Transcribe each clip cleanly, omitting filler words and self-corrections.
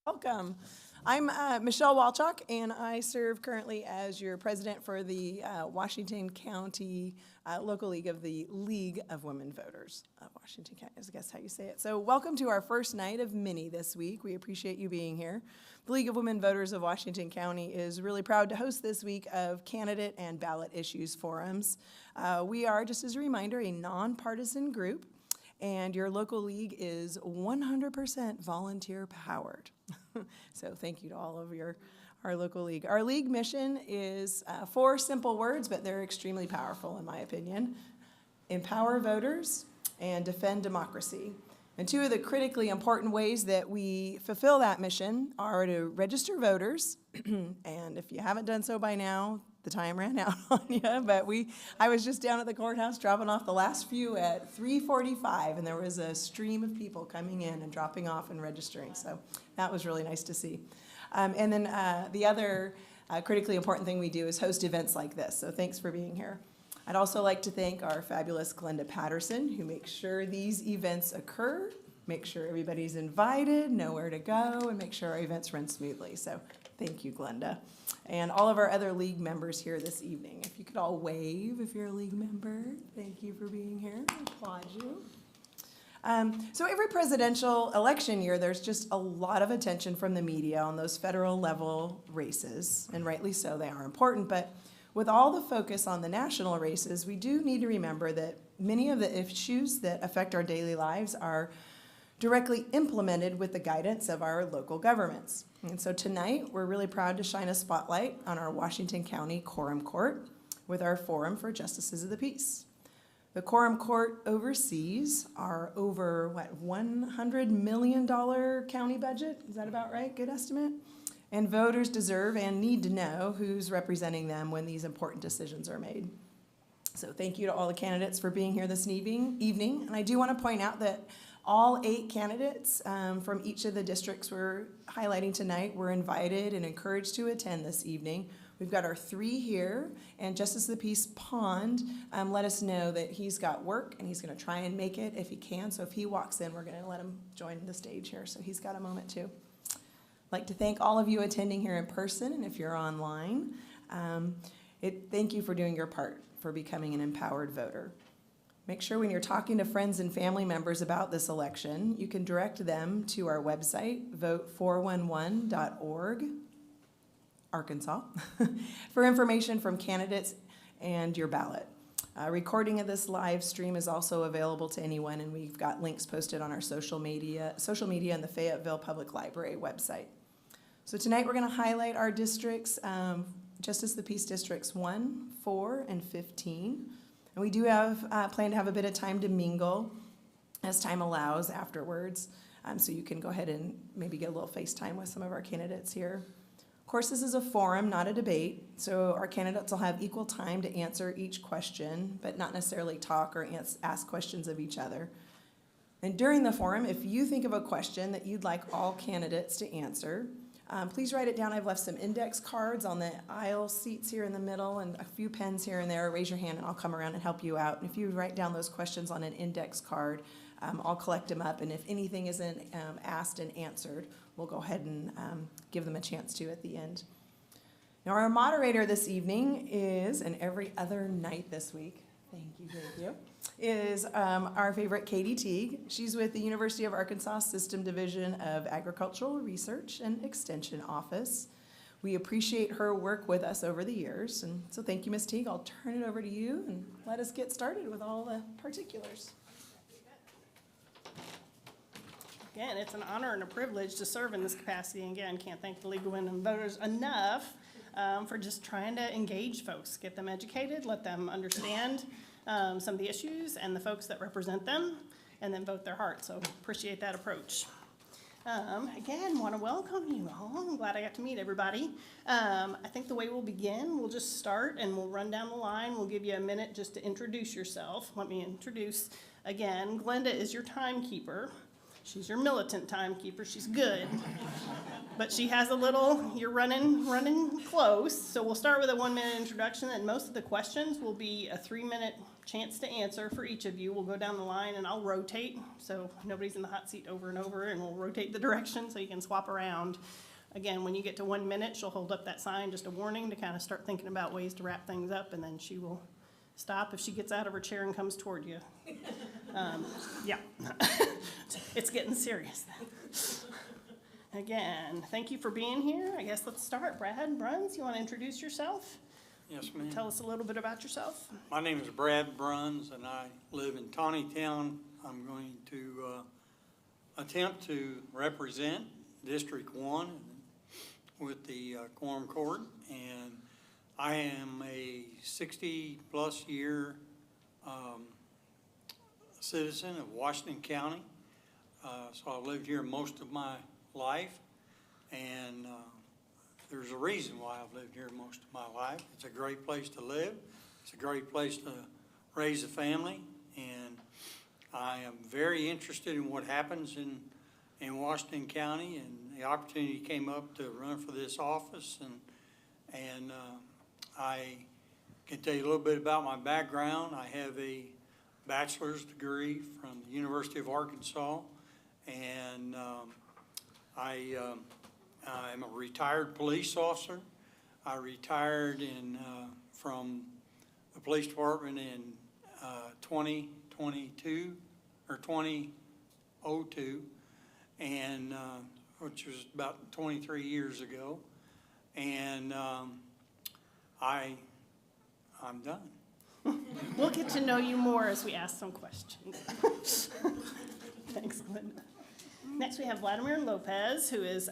Welcome. I'm Michelle Walchuk, and I serve currently as your president for the Washington County Local League of the League of Women Voters. Washington County is, I guess, how you say it. So welcome to our first night of many this week. We appreciate you being here. The League of Women Voters of Washington County is really proud to host this week of candidate and ballot issues forums. We are, just as a reminder, a nonpartisan group, and your local league is 100% volunteer powered. So thank you to all of our local league. Our league mission is 4 simple words, but they're extremely powerful in my opinion. Empower voters and defend democracy. And 2 of the critically important ways that we fulfill that mission are to register voters, and if you haven't done so by now, the time ran out on you, but I was just down at the courthouse dropping off the last few at 3:45, and there was a stream of people coming in and dropping off and registering, so that was really nice to see. And then the other critically important thing we do is host events like this, so thanks for being here. I'd also like to thank our fabulous Glenda Patterson, who makes sure these events occur, make sure everybody's invited, know where to go, and make sure our events run smoothly, so thank you, Glenda. And all of our other league members here this evening. If you could all wave if you're a league member. Thank you for being here. I applaud you. So every presidential election year, there's just a lot of attention from the media on those federal level races, and rightly so, they are important, but with all the focus on the national races, we do need to remember that many of the issues that affect our daily lives are directly implemented with the guidance of our local governments. And so tonight, we're really proud to shine a spotlight on our Washington County Quorum Court with our Forum for Justices of the Peace. The Quorum Court oversees our over, $100 million county budget? Is that about right? Good estimate? And voters deserve and need to know who's representing them when these important decisions are made. So thank you to all the candidates for being here this evening. And I do want to point out that all 8 candidates from each of the districts we're highlighting tonight were invited and encouraged to attend this evening. We've got our 3 here, and Justice of the Peace Pond let us know that he's got work and he's going to try and make it if he can. So if he walks in, we're going to let him join the stage here. So he's got a moment too. I'd like to thank all of you attending here in person, and if you're online, thank you for doing your part for becoming an empowered voter. Make sure when you're talking to friends and family members about this election, you can direct them to our website, vote411.org, Arkansas, for information from candidates and your ballot. A recording of this live stream is also available to anyone, and we've got links posted on our social media and the Fayetteville Public Library website. So tonight we're going to highlight our districts, Justice of the Peace Districts 1, 4, and 15. And we do have plan to have a bit of time to mingle as time allows afterwards. So you can go ahead and maybe get a little FaceTime with some of our candidates here. Of course, this is a forum, not a debate. So our candidates will have equal time to answer each question, but not necessarily talk or ask questions of each other. And during the forum, if you think of a question that you'd like all candidates to answer, please write it down. I've left some index cards on the aisle seats here in the middle and a few pens here and there. Raise your hand and I'll come around and help you out. And if you write down those questions on an index card, I'll collect them up. And if anything isn't asked and answered, we'll go ahead and give them a chance to at the end. Now our moderator this evening is, and every other night this week, thank you, is our favorite Katie Teague. She's with the University of Arkansas System Division of Agricultural Research and Extension Office. We appreciate her work with us over the years, and so thank you, Ms. Teague. I'll turn it over to you and let us get started with all the particulars. Again, it's an honor and a privilege to serve in this capacity. And again, can't thank the League of Women Voters enough for just trying to engage folks, get them educated, let them understand some of the issues and the folks that represent them, and then vote their heart. So appreciate that approach. Again, want to welcome you all. I'm glad I got to meet everybody. I think the way we'll begin, we'll just start and we'll run down the line. We'll give you a minute just to introduce yourself. Let me introduce again. Glenda is your timekeeper. She's your militant timekeeper. She's good. But she has a little, you're running close. So we'll start with a 1-minute introduction, and most of the questions will be a 3-minute chance to answer for each of you. We'll go down the line and I'll rotate, so nobody's in the hot seat over and over, and we'll rotate the direction so you can swap around. Again, when you get to 1 minute, she'll hold up that sign, just a warning to kind of start thinking about ways to wrap things up, and then she will stop if she gets out of her chair and comes toward you. Yeah, it's getting serious then. Again, thank you for being here. I guess let's start. Brad Bruns, you want to introduce yourself? Yes, ma'am. Tell us a little bit about yourself. My name is Brad Bruns, and I live in Tawnytown. I'm going to attempt to represent District 1 with the Quorum Court, and I am a 60-plus year citizen of Washington County. So I've lived here most of my life, and there's a reason why I've lived here most of my life. It's a great place to live. It's a great place to raise a family, and I am very interested in what happens in Washington County, and the opportunity came up to run for this office, and I can tell you a little bit about my background. I have a bachelor's degree from the University of Arkansas, and I am a retired police officer. I retired from the police department in 2022 or 2002, and which was about 23 years ago. And I'm done. We'll get to know you more as we ask some questions. Thanks, Linda. Next, we have Vladimir Lopez, who is,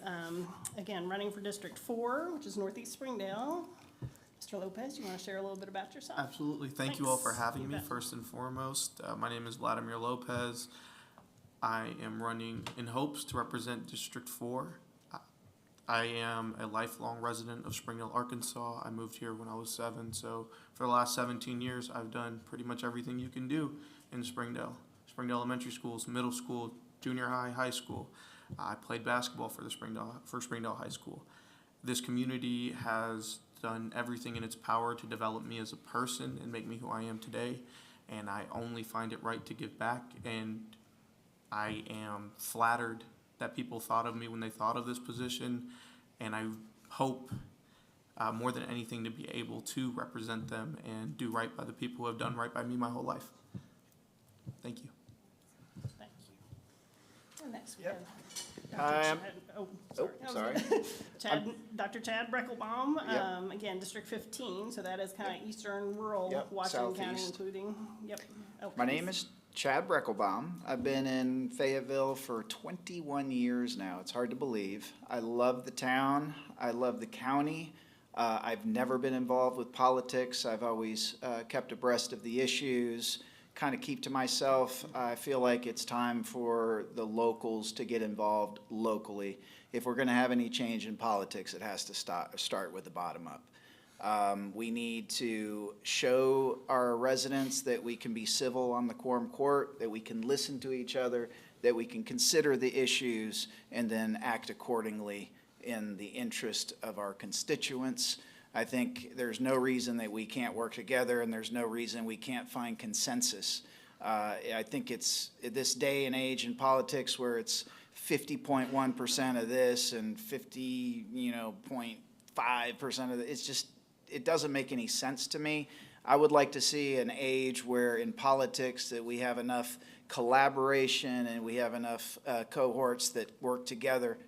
again, running for District 4, which is Northeast Springdale. Mr. Lopez, you want to share a little bit about yourself? Absolutely. Thank you all for Thanks. having You me, bet. first and foremost. My name is Vladimir Lopez. I am running in hopes to represent District 4. I am a lifelong resident of Springdale, Arkansas. I moved here when I was 7, so for the last 17 years, I've done pretty much everything you can do in Springdale. Springdale elementary schools, middle school, junior high, high school. I played basketball for Springdale High School. This community has done everything in its power to develop me as a person and make me who I am today, and I only find it right to give back, and I am flattered that people thought of me when they thought of this position, and I hope more than anything to be able to represent them and do right by the people who have done right by me my whole life. Thank you. Thank you. And next, we Yep. have Hi, Dr. I'm- Chad, sorry. Dr. Chad Breckelbaum, Yep. Again, District 15, so that is kind of eastern rural Yep, Washington County, southeast. including, yep. My name is Chad Breckelbaum. I've been in Fayetteville for 21 years now. It's hard to believe. I love the town. I love the county. I've never been involved with politics. I've always kept abreast of the issues, kind of keep to myself. I feel like it's time for the locals to get involved locally. If we're going to have any change in politics, it has to start with the bottom up. We need to show our residents that we can be civil on the Quorum Court, that we can listen to each other, that we can consider the issues, and then act accordingly in the interest of our constituents. I think there's no reason that we can't work together, and there's no reason we can't find consensus. I think it's this day and age in politics where it's 50.1% of this and 50.5% of it's just, it doesn't make any sense to me. I would like to see an age where in politics that we have enough collaboration and we have enough cohorts that work together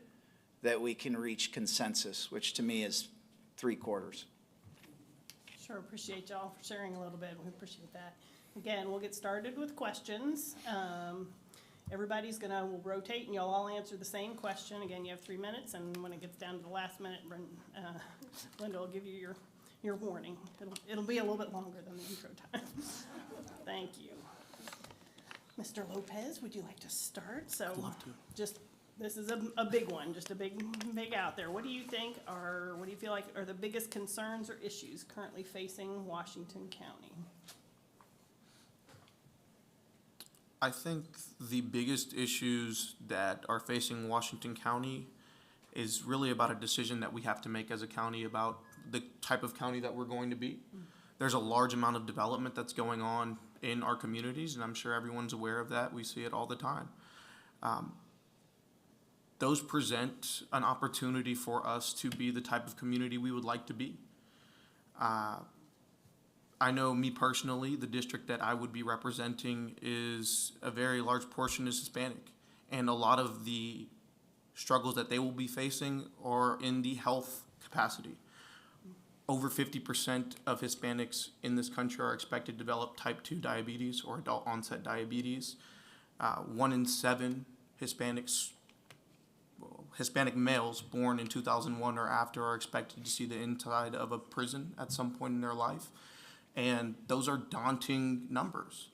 that we can reach consensus, which to me is 3/4. Sure, appreciate y'all for sharing a little bit. We appreciate that. Again, we'll get started with questions. We'll rotate and you'll all answer the same question. Again, you have 3 minutes, and when it gets down to the last minute, Linda will give you your warning. It'll be a little bit longer than the intro time. Thank you. Mr. Lopez, would you like to start? So, this is a big one, just a big out there. What do you think what do you feel like are the biggest concerns or issues currently facing Washington County? I think the biggest issues that are facing Washington County is really about a decision that we have to make as a county about the type of county that we're going to be. there's a large amount of development that's going on in our communities, and I'm sure everyone's aware of that. We see it all the time. Those present an opportunity for us to be the type of community we would like to be. I know me personally, the district that I would be representing is a very large portion is Hispanic. And a lot of the struggles that they will be facing are in the health capacity. Over 50% of Hispanics in this country are expected to develop type 2 diabetes or adult onset diabetes. 1 in 7 Hispanic males born in 2001 or after are expected to see the inside of a prison at some point in their life. And those are daunting numbers.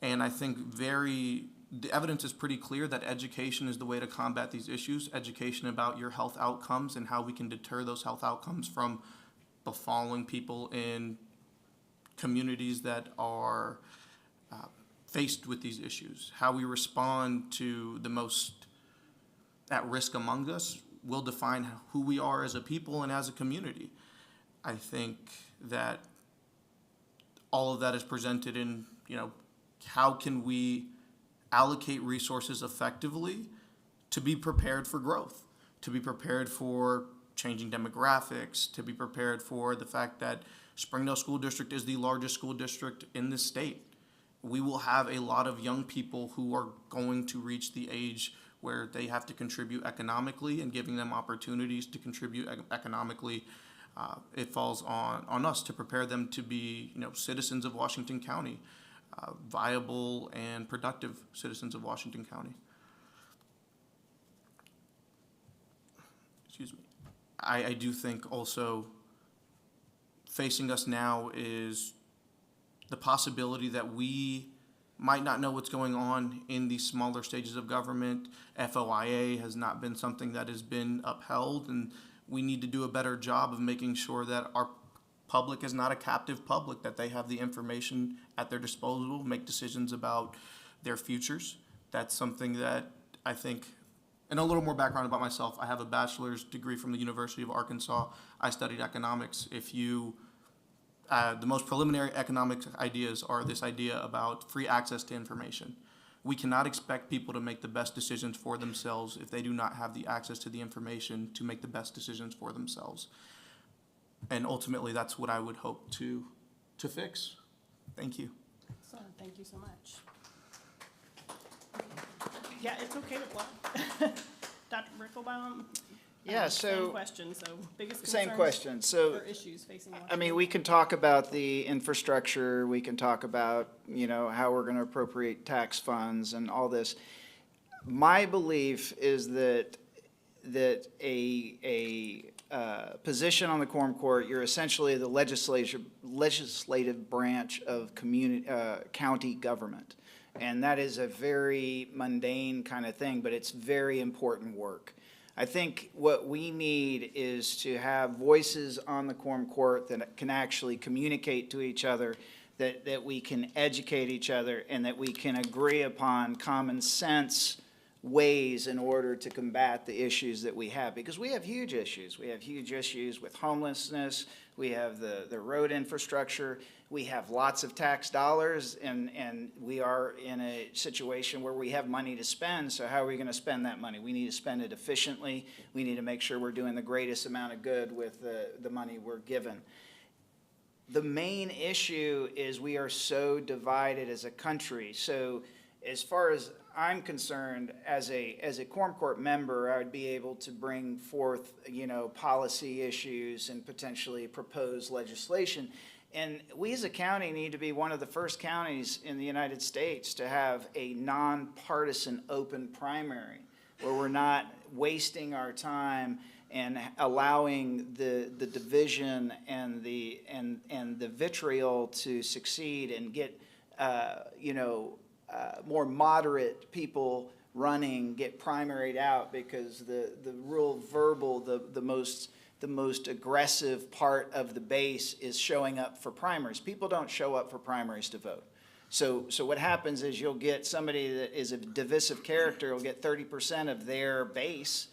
And I think the evidence is pretty clear that education is the way to combat these issues. Education about your health outcomes and how we can deter those health outcomes from befalling people in communities that are faced with these issues. How we respond to the most at risk among us will define who we are as a people and as a community. I think that all of that is presented in, how can we allocate resources effectively to be prepared for growth, to be prepared for changing demographics, to be prepared for the fact that Springdale School District is the largest school district in the state. We will have a lot of young people who are going to reach the age where they have to contribute economically, and giving them opportunities to contribute economically. It falls on us to prepare them to be, citizens of Washington County, viable and productive citizens of Washington County. Excuse me. I do think also facing us now is the possibility that we might not know what's going on in these smaller stages of government. FOIA has not been something that has been upheld, and we need to do a better job of making sure that our public is not a captive public, that they have the information at their disposal to make decisions about their futures. That's something that I think, and a little more background about myself, I have a bachelor's degree from the University of Arkansas. I studied economics. The most preliminary economic ideas are this idea about free access to information. We cannot expect people to make the best decisions for themselves if they do not have the access to the information to make the best decisions for themselves. And ultimately, that's what I would hope to fix. Thank you. So, thank you so much. Yeah, it's okay to block. Dr. Bricklebaum? Yeah, Same so, question, so biggest same concerns question. So, or issues facing I Washington? mean, we can talk about the infrastructure, we can talk about, how we're gonna appropriate tax funds and all this. My belief is that a position on the Quorum Court, you're essentially the legislative branch of county government. And that is a very mundane kind of thing, but it's very important work. I think what we need is to have voices on the Quorum Court that can actually communicate to each other, that we can educate each other, and that we can agree upon common sense ways in order to combat the issues that we have. Because we have huge issues. We have huge issues with homelessness. We have the road infrastructure. We have lots of tax dollars, and we are in a situation where we have money to spend. So how are we going to spend that money? We need to spend it efficiently. We need to make sure we're doing the greatest amount of good with the money we're given. The main issue is we are so divided as a country. So as far as I'm concerned, as a Quorum Court member, I would be able to bring forth, policy issues and potentially propose legislation. And we as a county need to be one of the first counties in the United States to have a nonpartisan open primary, where we're not wasting our time and allowing the division and the vitriol to succeed and get more moderate people running get primaried out, because the real verbal, the most aggressive part of the base is showing up for primaries. People don't show up for primaries to vote. So what happens is you'll get somebody that is a divisive character will get 30% of their base,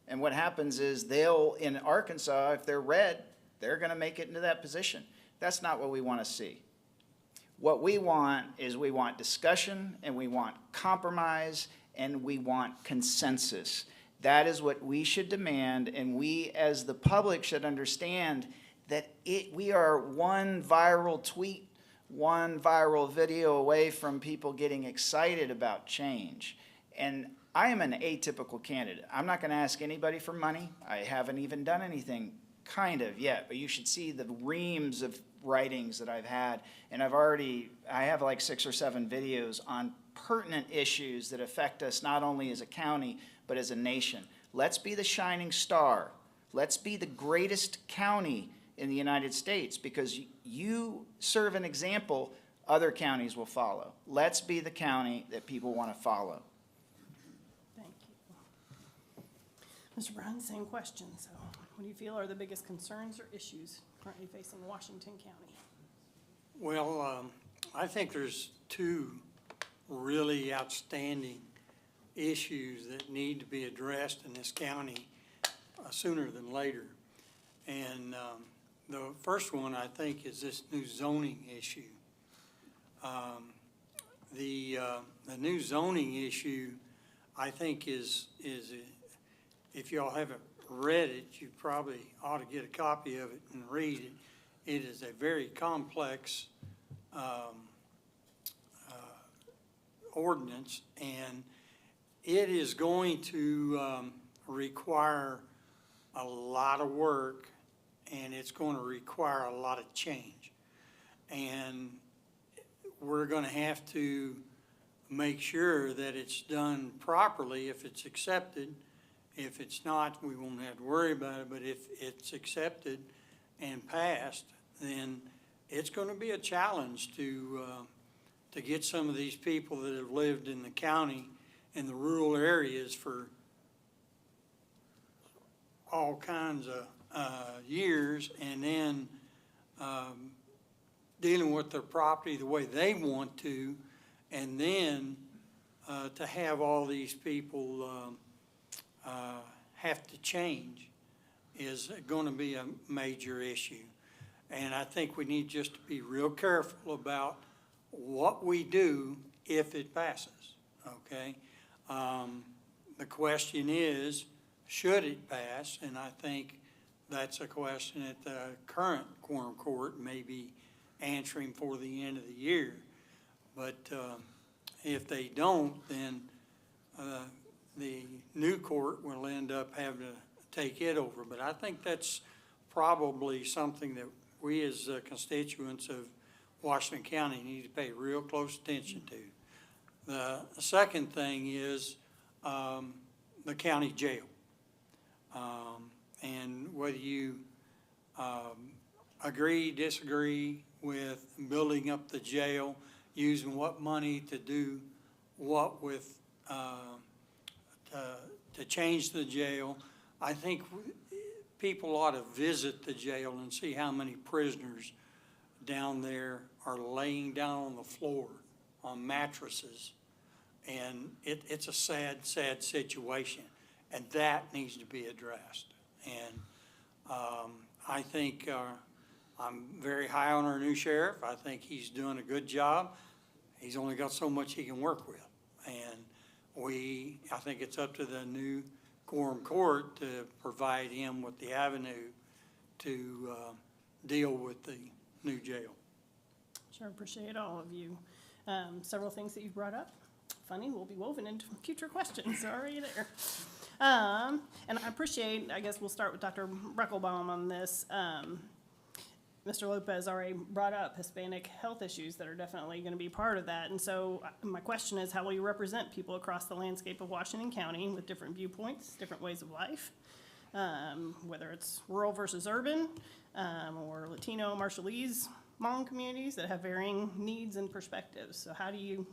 and what happens is in Arkansas, if they're red, they're going to make it into that position. That's not what we want to see. What we want is we want discussion, and we want compromise, and we want consensus. That is what we should demand, and we as the public should understand that we are one viral tweet, one viral video away from people getting excited about change. And I am an atypical candidate. I'm not going to ask anybody for money. I haven't even done anything kind of yet, but you should see the reams of writings that I've had, and I have like 6 or 7 videos on pertinent issues that affect us not only as a county, but as a nation. Let's be the shining star. Let's be the greatest county in the United States, because you serve an example, other counties will follow. Let's be the county that people want to follow. Thank you. Mr. Brown, same question. So what do you feel are the biggest concerns or issues currently facing Washington County? Well, I think there's 2 really outstanding issues that need to be addressed in this county sooner than later. And the first one, I think, is this new zoning issue. The new zoning issue, I think, is if y'all haven't read it, you probably ought to get a copy of it and read it. It is a very complex ordinance, and it is going to require a lot of work, and it's going to require a lot of change. And we're going to have to make sure that it's done properly if it's accepted. If it's not, we won't have to worry about it, but if it's accepted and passed, then it's going to be a challenge to get some of these people that have lived in the county in the rural areas for all kinds of years, and then dealing with their property the way they want to, and then to have all these people have to change is going to be a major issue. And I think we need just to be real careful about what we do if it passes, okay? The question is, should it pass? And I think that's a question that the current quorum court may be answering for the end of the year. But if they don't, then the new court will end up having to take it over. But I think that's probably something that we as constituents of Washington County need to pay real close attention to. The second thing is the county jail. And whether you agree, disagree with building up the jail, using what money to do what with, to change the jail, I think people ought to visit the jail and see how many prisoners down there are laying down on the floor on mattresses. And it's a sad, sad situation, and that needs to be addressed. And I think I'm very high on our new sheriff. I think he's doing a good job. He's only got so much he can work with. And I think it's up to the new quorum court to provide him with the avenue to deal with the new jail. Sure, appreciate all of you. Several things that you brought up, funny, will be woven into future questions, already there. And I appreciate, I guess we'll start with Dr. Breckelbaum on this. Mr. Lopez already brought up Hispanic health issues that are definitely going to be part of that. And so my question is, how will you represent people across the landscape of Washington County with different viewpoints, different ways of life, whether it's rural versus urban, or Latino, Marshallese, Hmong communities that have varying needs and perspectives. So how do you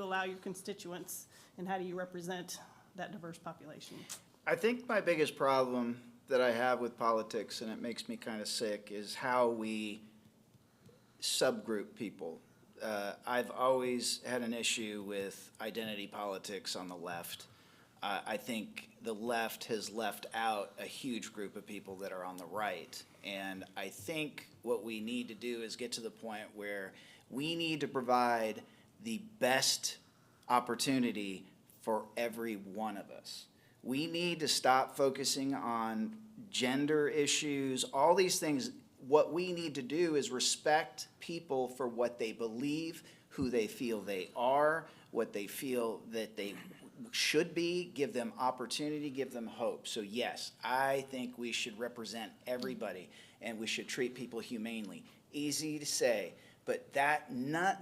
allow your constituents, and how do you represent that diverse population? I think my biggest problem that I have with politics, and it makes me kind of sick, is how we subgroup people. I've always had an issue with identity politics on the left. I think the left has left out a huge group of people that are on the right. And I think what we need to do is get to the point where we need to provide the best opportunity for every one of us. We need to stop focusing on gender issues, all these things. What we need to do is respect people for what they believe, who they feel they are, what they feel that they should be, give them opportunity, give them hope. So yes, I think we should represent everybody and we should treat people humanely. Easy to say, but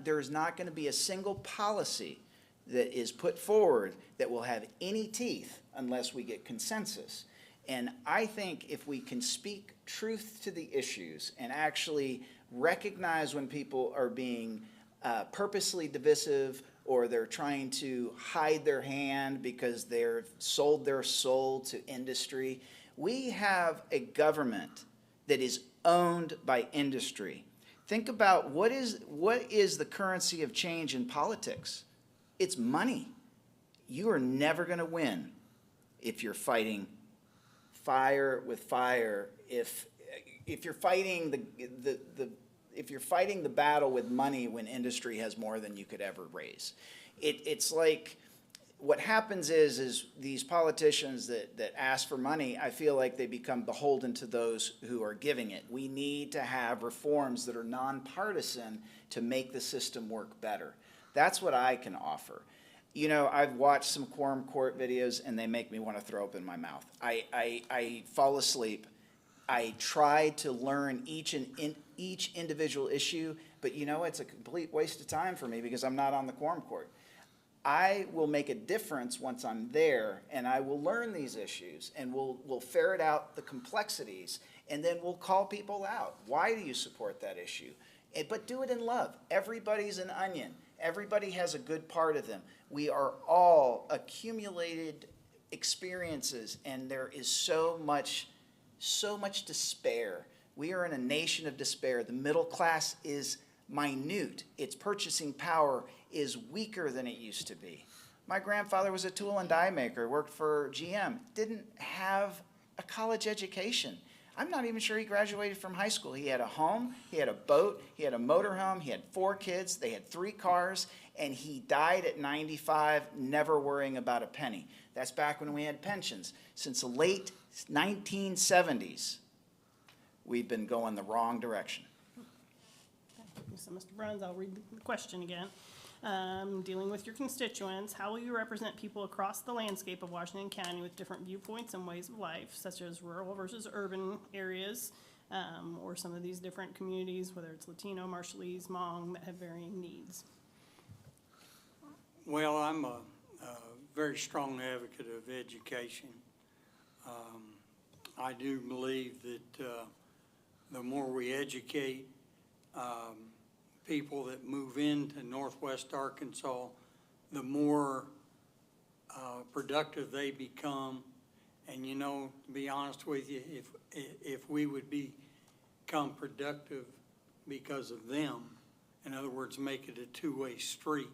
there's not going to be a single policy that is put forward that will have any teeth unless we get consensus. And I think if we can speak truth to the issues and actually recognize when people are being purposely divisive or they're trying to hide their hand because they're sold their soul to industry, we have a government that is owned by industry. Think about what is the currency of change in politics? It's money. You are never going to win if you're fighting fire with fire. If you're fighting if you're fighting the battle with money when industry has more than you could ever raise. It's like what happens is these politicians that ask for money, I feel like they become beholden to those who are giving it. We need to have reforms that are nonpartisan to make the system work better. That's what I can offer. You know, I've watched some quorum court videos and they make me want to throw up in my mouth. I fall asleep. I try to learn each individual issue, but you know, it's a complete waste of time for me because I'm not on the quorum court. I will make a difference once I'm there, and I will learn these issues, and we'll ferret out the complexities, and then we'll call people out. Why do you support that issue? But do it in love. Everybody's an onion. Everybody has a good part of them. We are all accumulated experiences, and there is so much despair. We are in a nation of despair. The middle class is minute. Its purchasing power is weaker than it used to be. My grandfather was a tool and die maker, worked for GM, didn't have a college education. I'm not even sure he graduated from high school. He had a home, he had a boat, he had a motorhome, he had 4 kids, they had 3 cars, and he died at 95, never worrying about a penny. That's back when we had pensions. Since the late 1970s, we've been going the wrong direction. So, Mr. Bruns, I'll read the question again. Dealing with your constituents, how will you represent people across the landscape of Washington County with different viewpoints and ways of life, such as rural versus urban areas, or some of these different communities, whether it's Latino, Marshallese, Hmong, that have varying needs? Well, I'm a very strong advocate of education. I do believe that the more we educate people that move into Northwest Arkansas, the more productive they become. And you know, to be honest with you, if we would become productive because of them, in other words, make it a two-way street,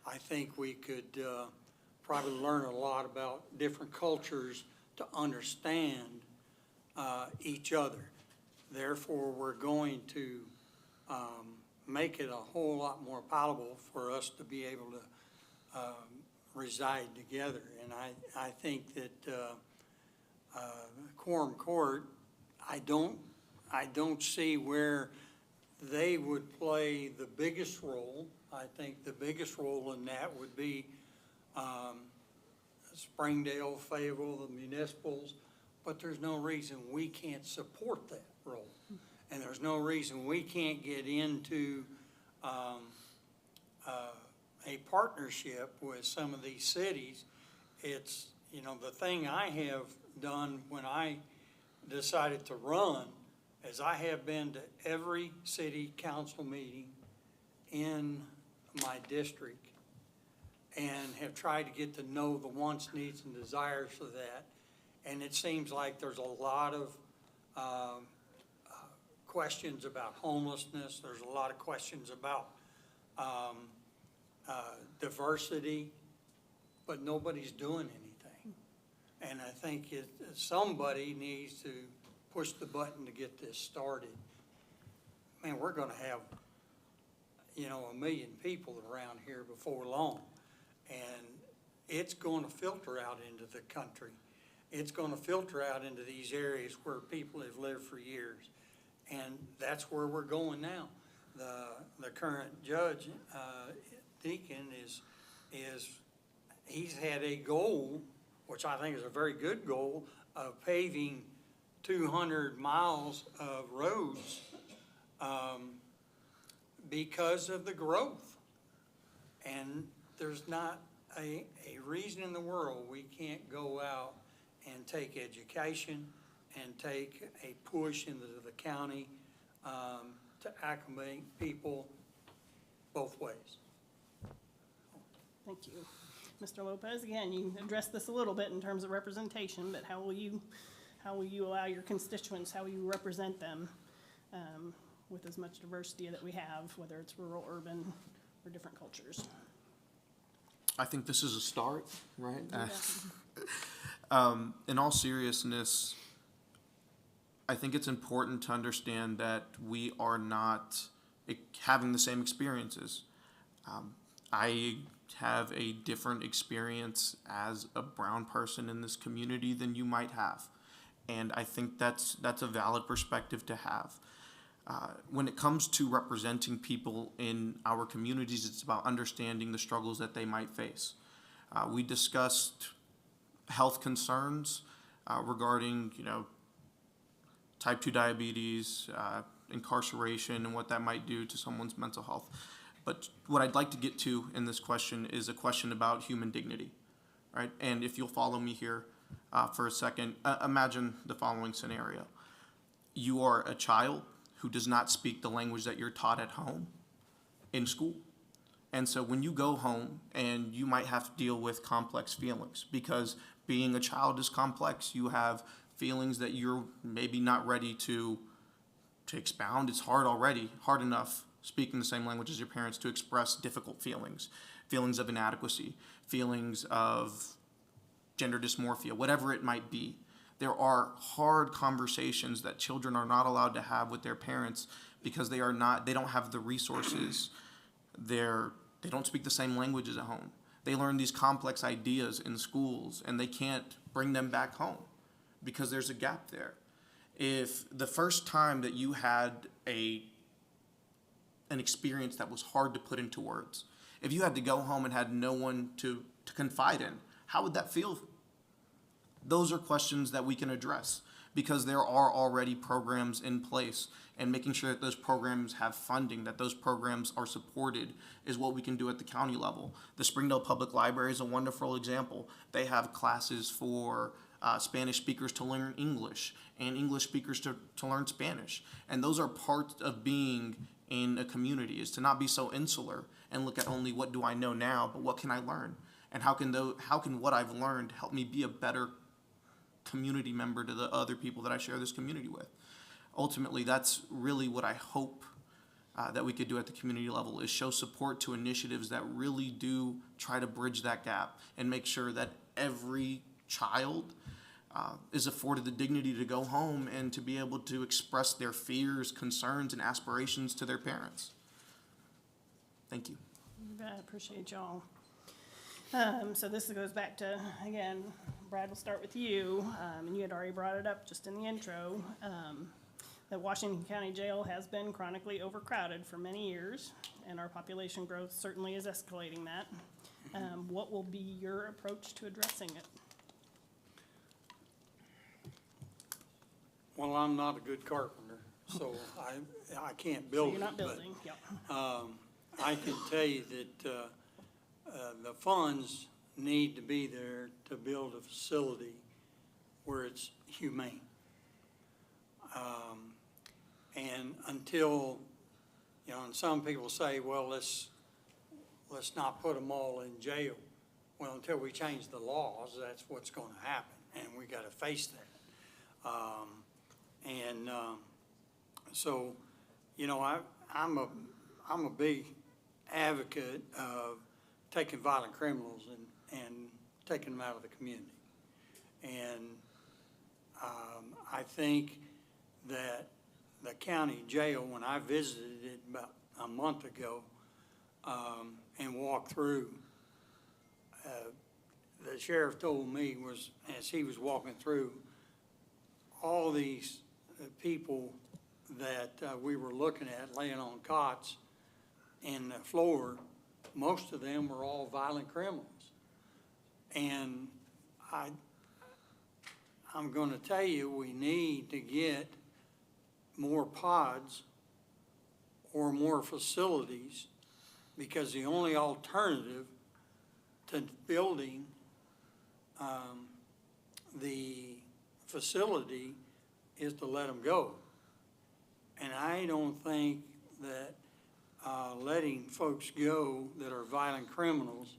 I think we could probably learn a lot about different cultures to understand each other. Therefore, we're going to make it a whole lot more palatable for us to be able to reside together. And I think that quorum court, I don't see where they would play the biggest role. I think the biggest role in that would be Springdale, Fayetteville, the municipals, but there's no reason we can't support that role. And there's no reason we can't get into a partnership with some of these cities. It's, you know, the thing I have done when I decided to run is I have been to every city council meeting in my district and have tried to get to know the wants, needs, and desires of that. And it seems like there's a lot of questions about homelessness. There's a lot of questions about diversity, but nobody's doing anything. And I think somebody needs to push the button to get this started. Man, we're gonna have, 1 million people around here before long. And it's gonna filter out into the country. It's gonna filter out into these areas where people have lived for years. And that's where we're going now. The current judge, Deacon, he's had a goal, which I think is a very good goal, of paving 200 miles of roads, because of the growth. And there's not a reason in the world we can't go out and take education and take a push into the county, to acclimate people both ways. Thank you. Mr. Lopez, again, you addressed this a little bit in terms of representation, but how will you allow your constituents, how will you represent them with as much diversity that we have, whether it's rural, urban, or different cultures? I think this is a start, right? In all seriousness, I think it's important to understand that we are not having the same experiences. I have a different experience as a brown person in this community than you might have. And I think that's a valid perspective to have. When it comes to representing people in our communities, it's about understanding the struggles that they might face. We discussed health concerns regarding, type 2 diabetes, incarceration, and what that might do to someone's mental health. But what I'd like to get to in this question is a question about human dignity, right? And if you'll follow me here for a second, imagine the following scenario. You are a child who does not speak the language that you're taught at home in school. And so when you go home, and you might have to deal with complex feelings, because being a child is complex. You have feelings that you're maybe not ready to expound. It's hard enough speaking the same language as your parents to express difficult feelings of inadequacy, feelings of gender dysmorphia, whatever it might be. There are hard conversations that children are not allowed to have with their parents because they don't have the resources. They don't speak the same languages at home. They learn these complex ideas in schools, and they can't bring them back home because there's a gap there. If the first time that you had an experience that was hard to put into words, if you had to go home and had no one to confide in, how would that feel? Those are questions that we can address, because there are already programs in place, and making sure that those programs have funding, that those programs are supported, is what we can do at the county level. The Springdale Public Library is a wonderful example. They have classes for Spanish speakers to learn English, and English speakers to learn Spanish. And those are parts of being in a community, is to not be so insular and look at only what do I know now, but what can I learn? And how can what I've learned help me be a better community member to the other people that I share this community with? Ultimately, that's really what I hope that we could do at the community level, is show support to initiatives that really do try to bridge that gap and make sure that every child is afforded the dignity to go home and to be able to express their fears, concerns, and aspirations to their parents. Thank you. I appreciate y'all. So this goes back to, again, Brad, we'll start with you, and you had already brought it up just in the intro, that Washington County Jail has been chronically overcrowded for many years, and our population growth certainly is escalating that. What will be your approach to addressing it? Well, I'm not a good carpenter, so I can't So build it. you're not but, building, yep. I can tell you that the funds need to be there to build a facility where it's humane. And until, and some people say, well, let's not put them all in jail. Well, until we change the laws, that's what's going to happen, and we got to face that. So, I'm a big advocate of taking violent criminals and taking them out of the community. And I think that the county jail, when I visited it about a month ago, and walked through, the sheriff told me was, as he was walking through, all these people that we were looking at laying on cots in the floor, most of them were all violent criminals. And I'm gonna tell you, we need to get more pods or more facilities, because the only alternative to building the facility is to let them go. And I don't think that letting folks go that are violent criminals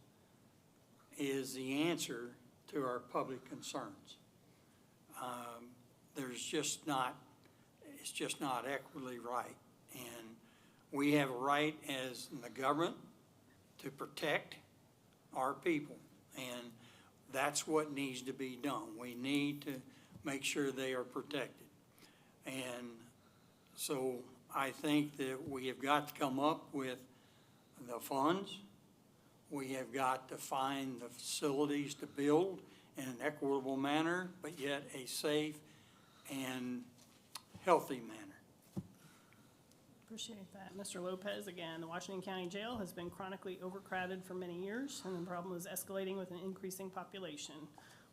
is the answer to our public concerns. It's just not equitably right. And we have a right as the government to protect our people. And that's what needs to be done. We need to make sure they are protected. And so I think that we have got to come up with the funds. We have got to find the facilities to build in an equitable manner, but yet a safe and healthy manner. Appreciate that. Mr. Lopez, again, the Washington County Jail has been chronically overcrowded for many years, and the problem is escalating with an increasing population.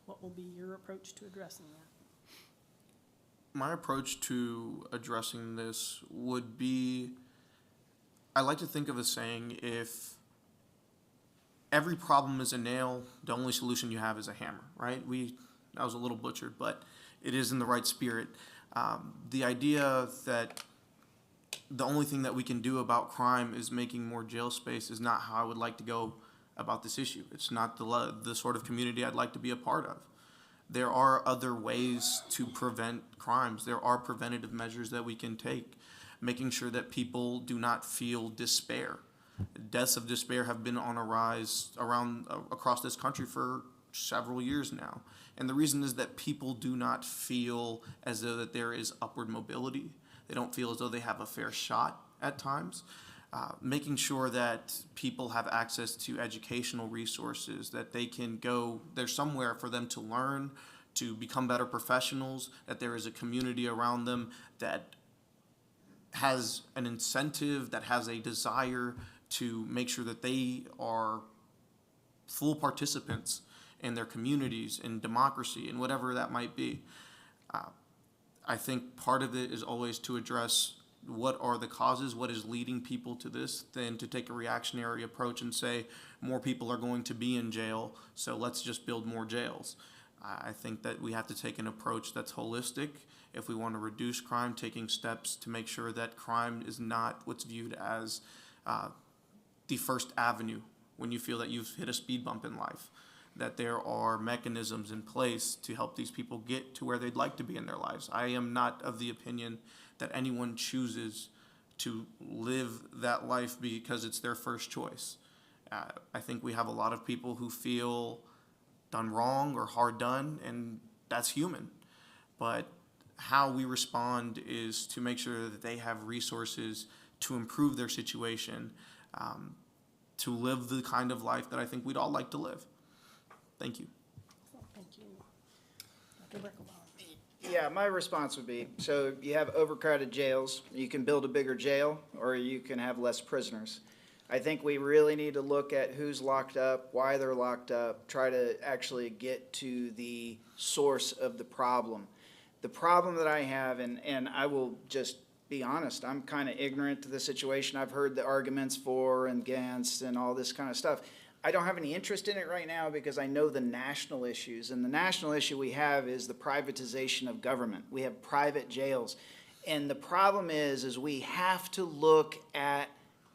What will be your approach to addressing that? My approach to addressing this would be, I like to think of a saying, if every problem is a nail, the only solution you have is a hammer, right? That was a little butchered, but it is in the right spirit. The idea that the only thing that we can do about crime is making more jail space is not how I would like to go about this issue. It's not the sort of community I'd like to be a part of. There are other ways to prevent crimes. There are preventative measures that we can take, making sure that people do not feel despair. Deaths of despair have been on a rise across this country for several years now. And the reason is that people do not feel as though that there is upward mobility. They don't feel as though they have a fair shot at times. Making sure that people have access to educational resources, that they can go, there's somewhere for them to learn, to become better professionals, that there is a community around them that has an incentive, that has a desire to make sure that they are full participants in their communities, in democracy, and whatever that might be. I think part of it is always to address what are the causes, what is leading people to this, than to take a reactionary approach and say more people are going to be in jail, so let's just build more jails. I think that we have to take an approach that's holistic if we want to reduce crime, taking steps to make sure that crime is not what's viewed as the first avenue when you feel that you've hit a speed bump in life, that there are mechanisms in place to help these people get to where they'd like to be in their lives. I am not of the opinion that anyone chooses to live that life because it's their first choice. I think we have a lot of people who feel done wrong or hard done, and that's human. But how we respond is to make sure that they have resources to improve their situation, to live the kind of life that I think we'd all like to live. Thank you. Thank you. Dr. Breckelbaum. Yeah, my response would be, so you have overcrowded jails, you can build a bigger jail, or you can have less prisoners. I think we really need to look at who's locked up, why they're locked up, try to actually get to the source of the problem. The problem that I have, and I will just be honest, I'm kind of ignorant to the situation. I've heard the arguments for and against and all this kind of stuff. I don't have any interest in it right now because I know the national issues. And the national issue we have is the privatization of government. We have private jails. And the problem is we have to look at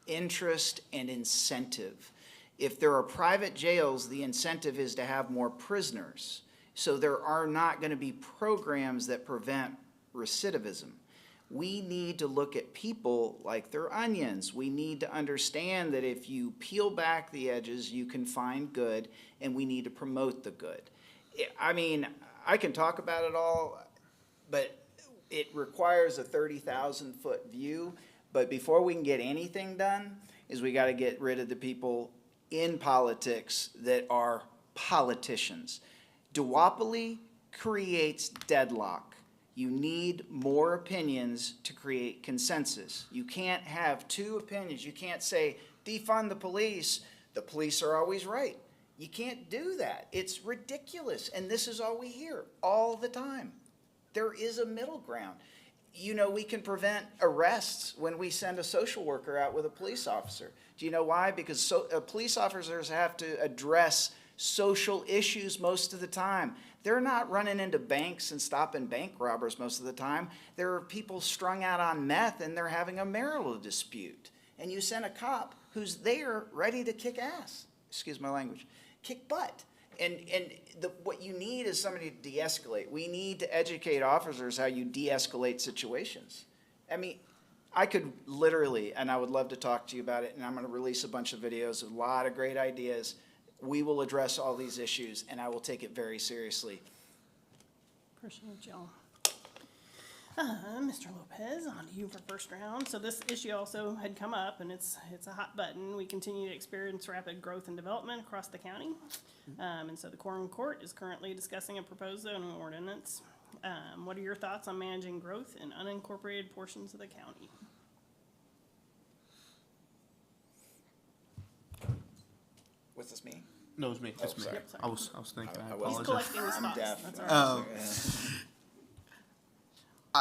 interest and incentive. If there are private jails, the incentive is to have more prisoners. So there are not going to be programs that prevent recidivism. We need to look at people like they're onions. We need to understand that if you peel back the edges, you can find good, and we need to promote the good. I mean, I can talk about it all, but it requires a 30,000-foot view. But before we can get anything done, is we got to get rid of the people in politics that are politicians. Duopoly creates deadlock. You need more opinions to create consensus. You can't have two opinions. You can't say, defund the police are always right. You can't do that. It's ridiculous. And this is all we hear all the time. There is a middle ground. You know, we can prevent arrests when we send a social worker out with a police officer. Do you know why? Because police officers have to address social issues most of the time. They're not running into banks and stopping bank robbers most of the time. There are people strung out on meth and they're having a marital dispute. And you send a cop who's there ready to kick ass, excuse my language, kick butt. And what you need is somebody to de-escalate. We need to educate officers how you de-escalate situations. I mean, I could literally, and I would love to talk to you about it, and I'm going to release a bunch of videos, a lot of great ideas. We will address all these issues, and I will take it very seriously. Appreciate y'all. Mr. Lopez, on to you for first round. So this issue also had come up, and it's a hot button. We continue to experience rapid growth and development across the county. And so the Quorum Court is currently discussing a proposed zoning ordinance. What are your thoughts on managing growth in unincorporated portions of the county? Was this me? No, it's me. It's me. sorry. Yep, sorry. I was thinking. I I He's apologize. collecting his I'm thoughts. deaf. That's all right.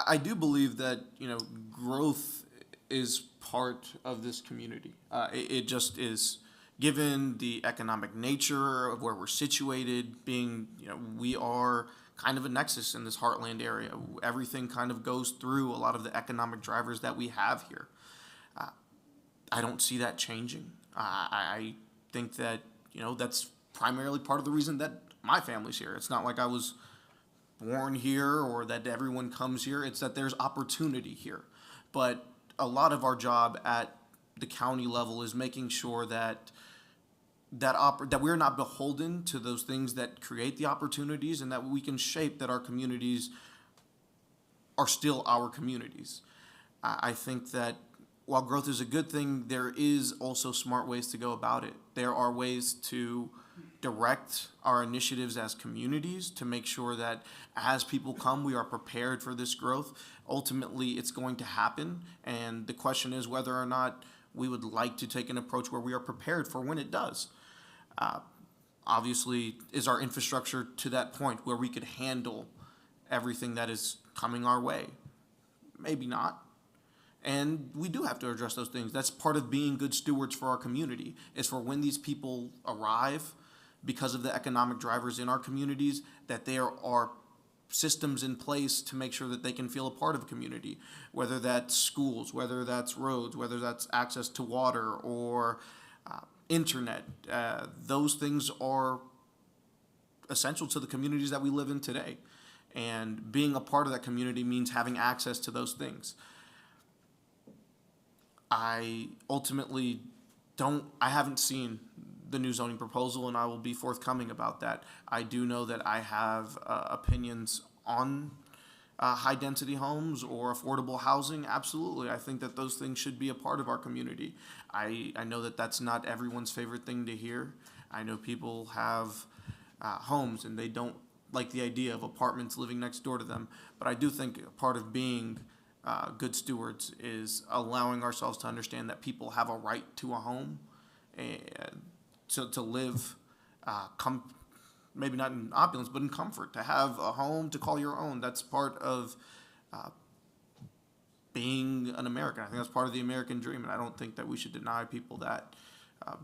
I do believe that, you know, growth is part of this community. It just is, given the economic nature of where we're situated, being, you know, we are kind of a nexus in this heartland area. Everything kind of goes through a lot of the economic drivers that we have here. I don't see that changing. I think that, you know, that's primarily part of the reason that my family's here. It's not like I was born here or that everyone comes here. It's that there's opportunity here. But a lot of our job at the county level is making sure that that we're not beholden to those things that create the opportunities, and that we can shape that our communities are still our communities. I think that while growth is a good thing, there is also smart ways to go about it. There are ways to direct our initiatives as communities to make sure that as people come, we are prepared for this growth. Ultimately, it's going to happen, and the question is whether or not we would like to take an approach where we are prepared for when it does. Obviously, is our infrastructure to that point where we could handle everything that is coming our way? Maybe not. And we do have to address those things. That's part of being good stewards for our community, is for when these people arrive, because of the economic drivers in our communities, that there are systems in place to make sure that they can feel a part of a community, whether that's schools, whether that's roads, whether that's access to water or internet. Those things are essential to the communities that we live in today. And being a part of that community means having access to those things. I ultimately I haven't seen the new zoning proposal, and I will be forthcoming about that. I do know that I have opinions on high-density homes or affordable housing. Absolutely. I think that those things should be a part of our community. I know that that's not everyone's favorite thing to hear. I know people have homes and they don't like the idea of apartments living next door to them. But I do think part of being good stewards is allowing ourselves to understand that people have a right to a home and to live, maybe not in opulence, but in comfort, to have a home to call your own. That's part of being an American. I think that's part of the American dream, and I don't think that we should deny people that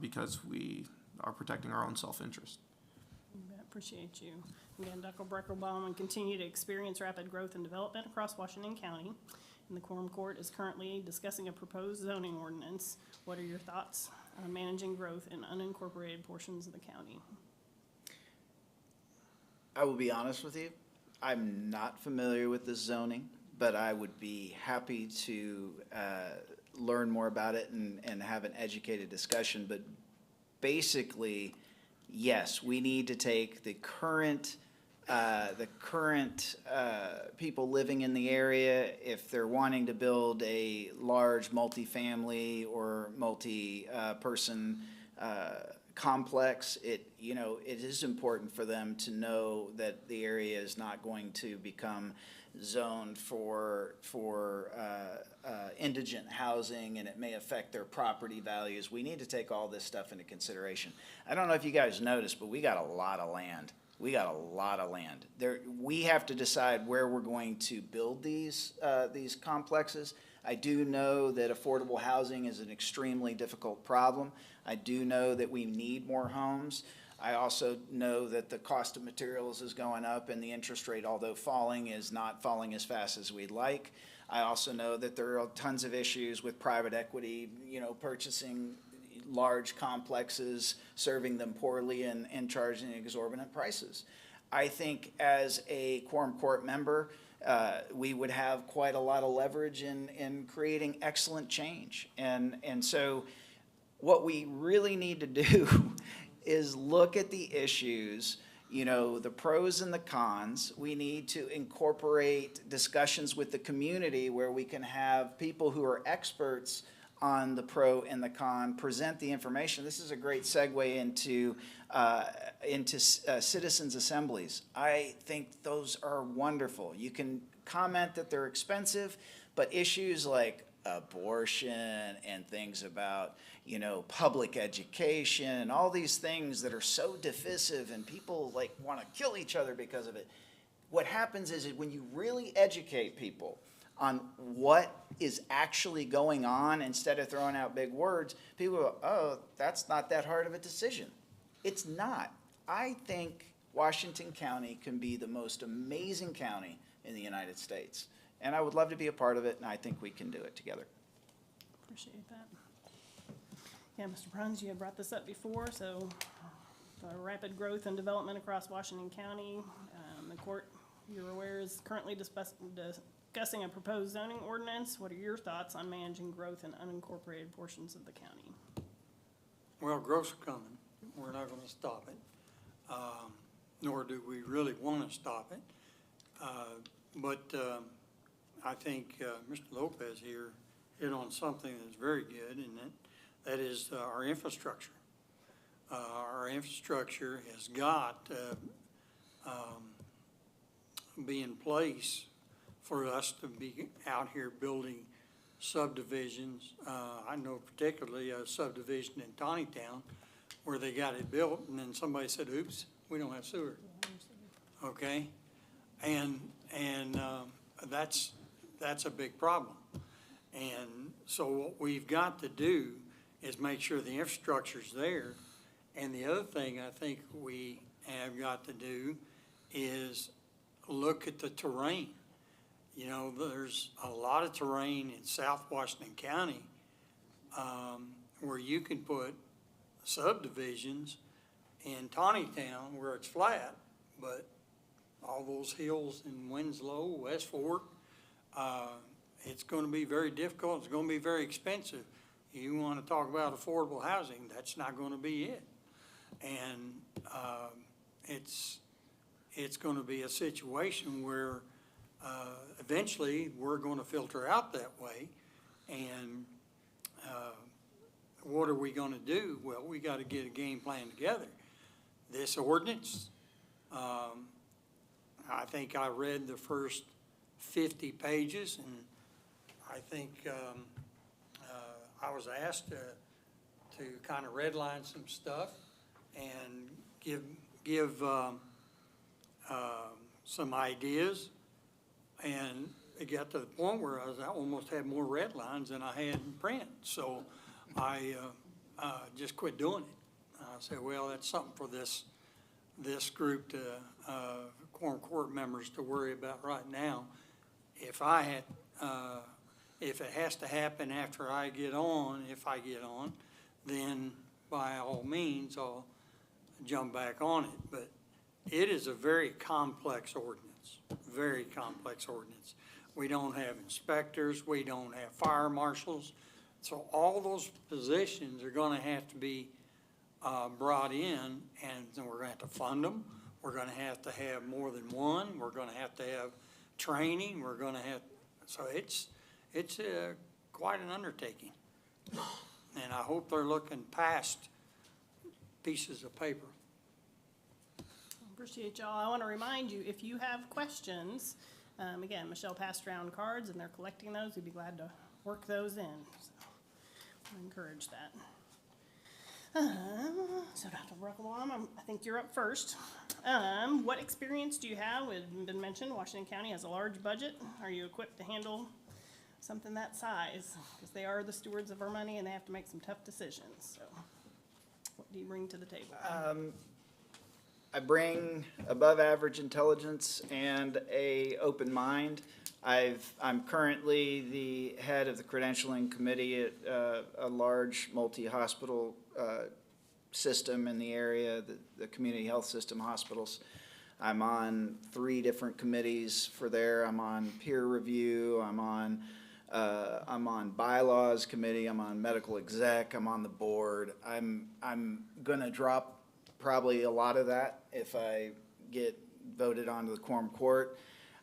because we are protecting our own self-interest. I appreciate you. Again, Dr. Breckelbaum, and continue to experience rapid growth and development across Washington County. And the Quorum Court is currently discussing a proposed zoning ordinance. What are your thoughts on managing growth in unincorporated portions of the county? I will be honest with you, I'm not familiar with this zoning, but I would be happy to learn more about it and have an educated discussion. But basically, yes, we need to take the current the current people living in the area, if they're wanting to build a large multifamily or multi-person complex, it is important for them to know that the area is not going to become zoned for indigent housing, and it may affect their property values. We need to take all this stuff into consideration. I don't know if you guys noticed, but we got a lot of land. We got a lot of land. We have to decide where we're going to build these complexes. I do know that affordable housing is an extremely difficult problem. I do know that we need more homes. I also know that the cost of materials is going up, and the interest rate, although falling, is not falling as fast as we'd like. I also know that there are tons of issues with private equity, purchasing large complexes, serving them poorly, and charging exorbitant prices. I think as a quorum court member, we would have quite a lot of leverage in creating excellent change. And so what we really need to do is look at the issues, the pros and the cons. We need to incorporate discussions with the community where we can have people who are experts on the pro and the con present the information. This is a great segue into citizens' assemblies. I think those are wonderful. You can comment that they're expensive, but issues like abortion and things about, public education and all these things that are so divisive and people want to kill each other because of it. What happens is when you really educate people on what is actually going on instead of throwing out big words, people go, oh, that's not that hard of a decision. It's not. I think Washington County can be the most amazing county in the United States. And I would love to be a part of it, and I think we can do it together. Appreciate that. Yeah, Mr. Bruns, you had brought this up before, so the rapid growth and development across Washington County. The court, you're aware, is currently discussing a proposed zoning ordinance. What are your thoughts on managing growth in unincorporated portions of the county? Well, growth's coming. We're not gonna stop it, nor do we really wanna stop it. But I think Mr. Lopez here hit on something that's very good, and that is our infrastructure. Our infrastructure has got to be in place for us to be out here building subdivisions. I know particularly a subdivision in Tawnytown where they got it built, and then somebody said, oops, we don't have sewer. Okay? And that's a big problem. And so what we've got to do is make sure the infrastructure's there. And the other thing I think we have got to do is look at the terrain. There's a lot of terrain in South Washington County where you can put subdivisions in Tawnytown where it's flat, but all those hills in Winslow, West Fork, it's going to be very difficult. It's going to be very expensive. You want to talk about affordable housing, that's not going to be it. And it's going to be a situation where eventually we're going to filter out that way. And what are we going to do? Well, we got to get a game plan together. This ordinance, I think I read the first 50 pages, and I think I was asked to kind of redline some stuff and give some ideas. And it got to the point where I almost had more red lines than I had in print. So I just quit doing it. I said, well, that's something for this group to, quorum court members to worry about right now. If it has to happen after if I get on, then by all means, I'll jump back on it. But it is a very complex ordinance, very complex ordinance. We don't have inspectors, we don't have fire marshals. So all those positions are gonna have to be brought in, and then we're gonna have to fund them. We're gonna have to have more than one, we're gonna have to have training, we're gonna have, so it's quite an undertaking. And I hope they're looking past pieces of paper. Appreciate y'all. I want to remind you, if you have questions, again, Michelle passed around cards and they're collecting those. We'd be glad to work those in. So I encourage that. So Dr. Ruckelbaum, I think you're up first. What experience do you have? It's been mentioned, Washington County has a large budget. Are you equipped to handle something that size? Because they are the stewards of our money and they have to make some tough decisions. So what do you bring to the table? I bring above average intelligence and a open mind. I'm currently the head of the credentialing committee at a large multi-hospital system in the area, the community health system hospitals. I'm on 3 different committees for there. I'm on peer review. I'm on bylaws committee. I'm on medical exec. I'm on the board. I'm gonna drop probably a lot of that if I get voted onto the quorum court.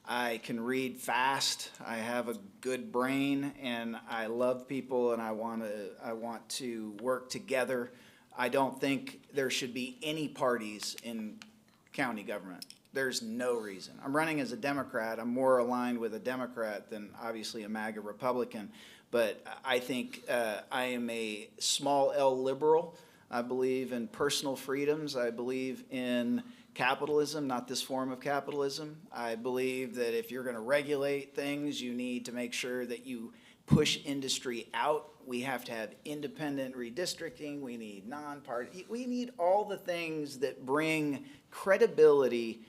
I can read fast. I have a good brain, and I love people, and I want to work together. I don't think there should be any parties in county government. There's no reason. I'm running as a Democrat. I'm more aligned with a Democrat than obviously a MAGA Republican. But I think I am a small L liberal. I believe in personal freedoms. I believe in capitalism, not this form of capitalism. I believe that if you're going to regulate things, you need to make sure that you push industry out. We have to have independent redistricting. We need non-party. We need all the things that bring credibility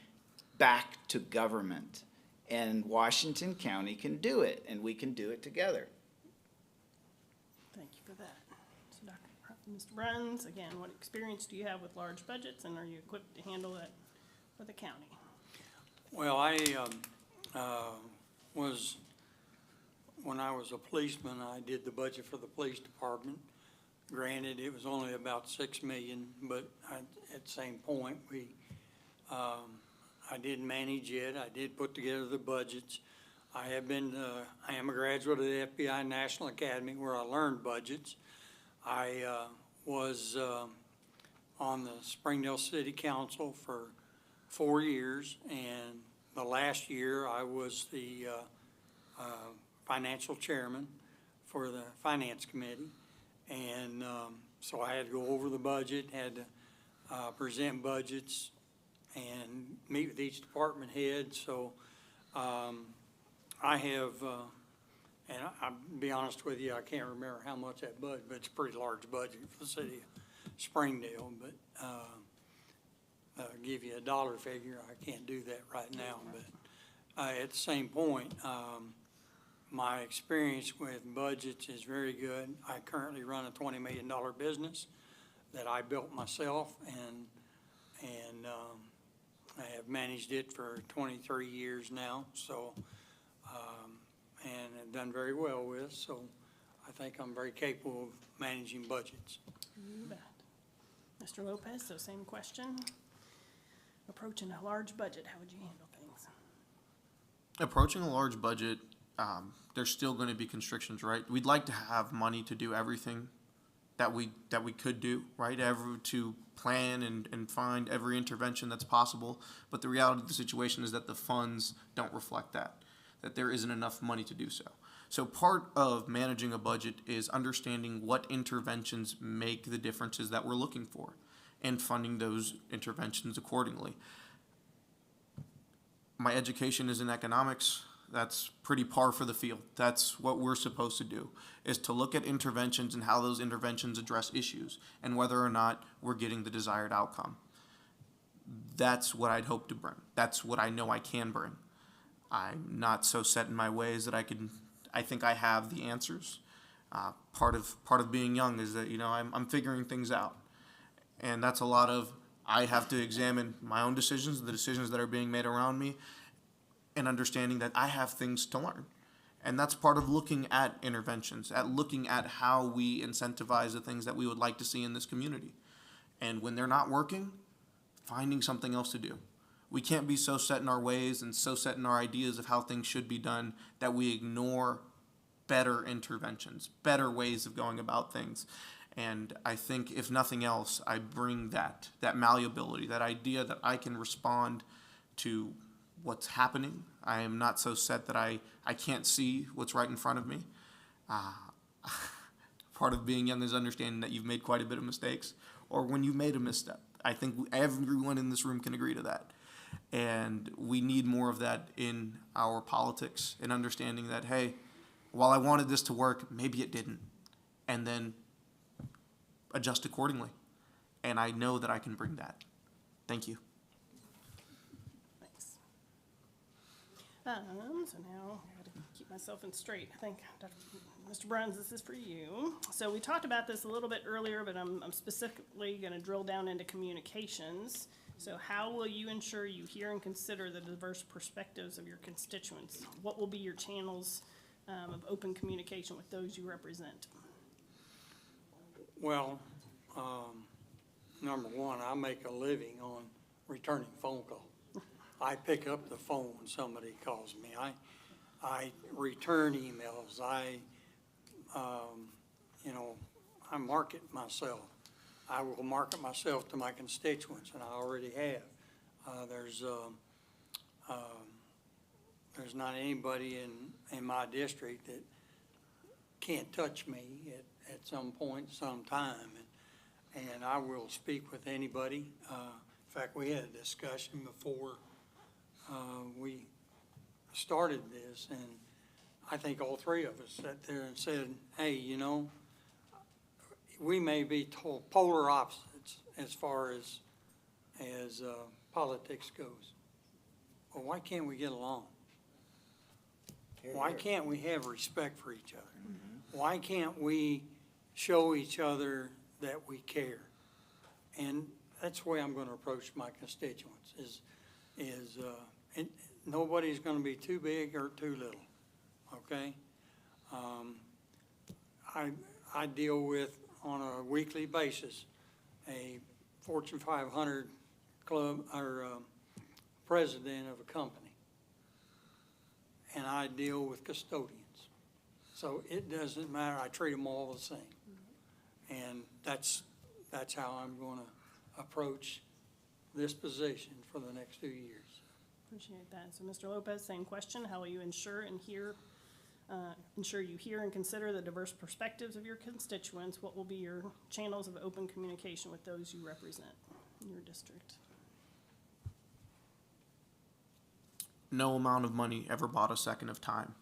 back to government. And Washington County can do it, and we can do it together. Thank you for that. So Mr. Bruns, again, what experience do you have with large budgets, and are you equipped to handle that for the county? Well, I when I was a policeman, I did the budget for the police department. Granted, it was only about 6 million, but at the same point, I did manage it. I did put together the budgets. I am a graduate of the FBI National Academy where I learned budgets. I was on the Springdale City Council for 4 years, and the last year I was the financial chairman for the finance committee. And so I had to go over the budget, had to present budgets and meet with each department head. So I have, and I'll be honest with you, I can't remember how much that budget, but it's a pretty large budget for the city of Springdale. But give you a dollar figure, I can't do that right now. But at the same point, my experience with budgets is very good. I currently run a $20 million business that I built myself, and I have managed it for 23 years now. So, and have done very well with. So, I think I'm very capable of managing budgets. You bet. Mr. Lopez, so same question. Approaching a large budget, how would you handle things? Approaching a large budget, there's still going to be constrictions, right? We'd like to have money to do everything that we could do, right? To plan and find every intervention that's possible. But the reality of the situation is that the funds don't reflect that there isn't enough money to do so. So part of managing a budget is understanding what interventions make the differences that we're looking for and funding those interventions accordingly. My education is in economics. That's pretty par for the field. That's what we're supposed to do, is to look at interventions and how those interventions address issues and whether or not we're getting the desired outcome. That's what I'd hope to bring. That's what I know I can bring. I'm not so set in my ways that I think I have the answers. Part of being young is that, I'm figuring things out. And that's a lot of, I have to examine my own decisions, the decisions that are being made around me, and understanding that I have things to learn. And that's part of looking at interventions, at looking at how we incentivize the things that we would like to see in this community. And when they're not working, finding something else to do. We can't be so set in our ways and so set in our ideas of how things should be done that we ignore better interventions, better ways of going about things. And I think, if nothing else, I bring that malleability, that idea that I can respond to what's happening. I am not so set that I can't see what's right in front of me. Part of being young is understanding that you've made quite a bit of mistakes, or when you've made a misstep. I think everyone in this room can agree to that. And we need more of that in our politics, and understanding that, hey, while I wanted this to work, maybe it didn't. And then adjust accordingly. And I know that I can bring that. Thank you. Thanks. So now I gotta keep myself in straight. I think, Mr. Bruns, this is for you. So we talked about this a little bit earlier, but I'm specifically gonna drill down into communications. So how will you ensure you hear and consider the diverse perspectives of your constituents? What will be your channels of open communication with those you represent? Well, number one, I make a living on returning phone calls. I pick up the phone when somebody calls me. I return emails. I market myself. I will market myself to my constituents, and I already have. There's not anybody in my district that can't touch me at some point, sometime, and I will speak with anybody. In fact, we had a discussion before we started this, and I think all three of us sat there and said, hey, we may be polar opposites as far as politics goes. Well, why can't we get along? Why can't we have respect for each other? Why can't we show each other that we care? And that's the way I'm gonna approach my constituents, and nobody's gonna be too big or too little, okay? I deal with, on a weekly basis, a Fortune 500 club, or president of a company. And I deal with custodians. So it doesn't matter, I treat them all the same. And that's how I'm gonna approach this position for the next 2 years. Appreciate that. So Mr. Lopez, same question. How will you ensure you hear and consider the diverse perspectives of your constituents? What will be your channels of open communication with those you represent in your district? No amount of money ever bought a second of time,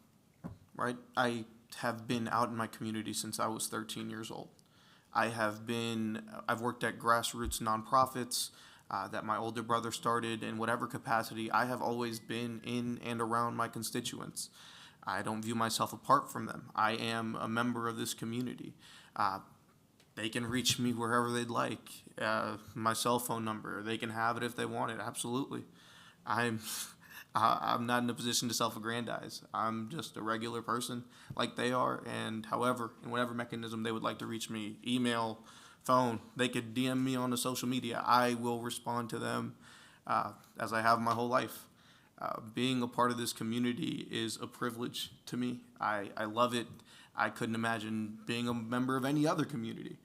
right? I have been out in my community since I was 13 years old. I've worked at grassroots nonprofits that my older brother started in whatever capacity. I have always been in and around my constituents. I don't view myself apart from them. I am a member of this community. They can reach me wherever they'd like. My cell phone number, they can have it if they want it, absolutely. I'm not in a position to self-aggrandize. I'm just a regular person like they are, and however, in whatever mechanism they would like to reach me, email, phone, they could DM me on the social media. I will respond to them as I have my whole life. Being a part of this community is a privilege to me. I love it. I couldn't imagine being a member of any other community.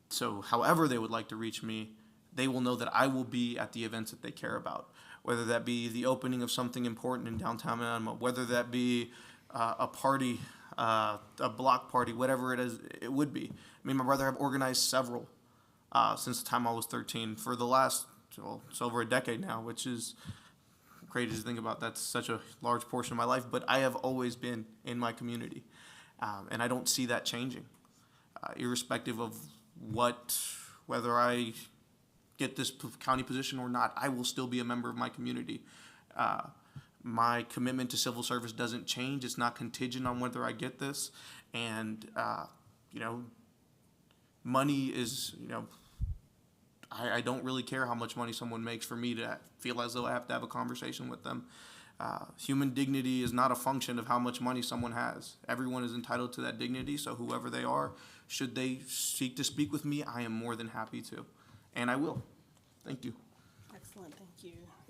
So however they would like to reach me, they will know that I will be at the events that they care about, whether that be the opening of something important in downtown Manama, whether that be a party, a block party, whatever it is, it would be. Me and my brother have organized several since the time I was 13 for the last, it's over a decade now, which is crazy to think about. That's such a large portion of my life, but I have always been in my community, and I don't see that changing, irrespective of whether I get this county position or not. I will still be a member of my community. My commitment to civil service doesn't change. It's not contingent on whether I get this. And, money is, I don't really care how much money someone makes for me to feel as though I have to have a conversation with them. Human dignity is not a function of how much money someone has. Everyone is entitled to that dignity, so whoever they are, should they seek to speak with me, I am more than happy to. And I will. Thank you. Excellent, thank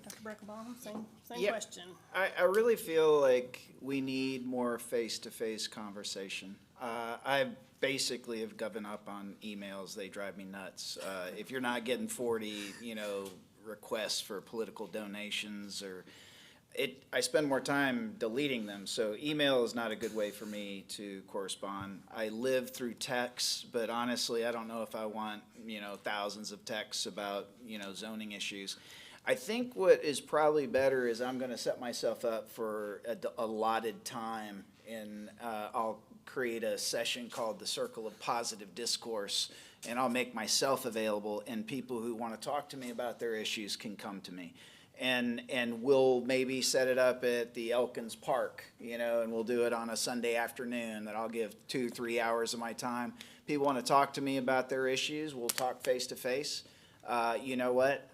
Dr. Breckelbaum, same Yeah. question. I really feel like we need more face-to-face conversation. I basically have given up on emails. They drive me nuts. If you're not getting 40, requests for political donations I spend more time deleting them. So email is not a good way for me to correspond. I live through text, but honestly, I don't know if I want, thousands of texts about, zoning issues. I think what is probably better is I'm gonna set myself up for a allotted time, and I'll create a session called the Circle of Positive Discourse, and I'll make myself available, and people who wanna talk to me about their issues can come to me. And we'll maybe set it up at the Elkins Park, and we'll do it on a Sunday afternoon, that I'll give 2-3 hours of my time. People wanna talk to me about their issues, we'll talk face to face. You know what?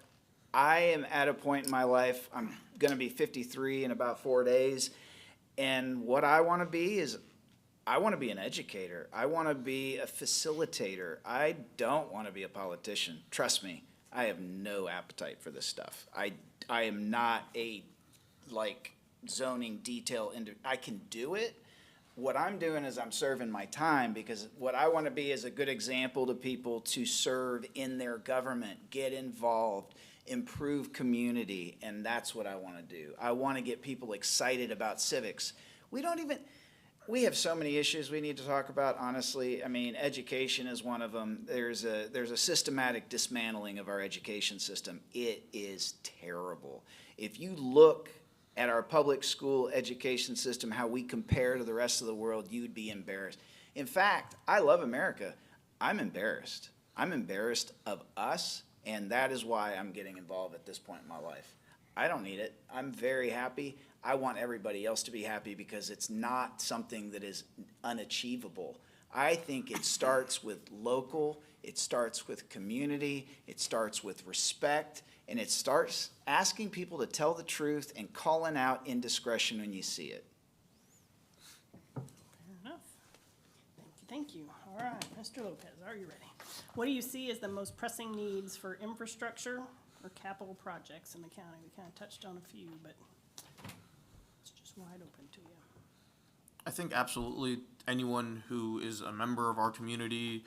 I am at a point in my life, I'm gonna be 53 in about 4 days, and what I wanna be is, I wanna be an educator. I wanna be a facilitator. I don't wanna be a politician. Trust me, I have no appetite for this stuff. I am not a, zoning detail, I can do it. What I'm doing is I'm serving my time, because what I wanna be is a good example to people to serve in their government, get involved, improve community, and that's what I wanna do. I wanna get people excited about civics. We have so many issues we need to talk about, honestly. I mean, education is one of them. There's a systematic dismantling of our education system. It is terrible. If you look at our public school education system, how we compare to the rest of the world, you'd be embarrassed. In fact, I love America. I'm embarrassed. I'm embarrassed of us, and that is why I'm getting involved at this point in my life. I don't need it. I'm very happy. I want everybody else to be happy, because it's not something that is unachievable. I think it starts with local, it starts with community, it starts with respect, and it starts asking people to tell the truth and calling out indiscretion when you see it. Fair enough. Thank you. All right, Mr. Lopez, are you ready? What do you see as the most pressing needs for infrastructure or capital projects in the county? We kind of touched on a few, but it's just wide open to you. I think absolutely anyone who is a member of our community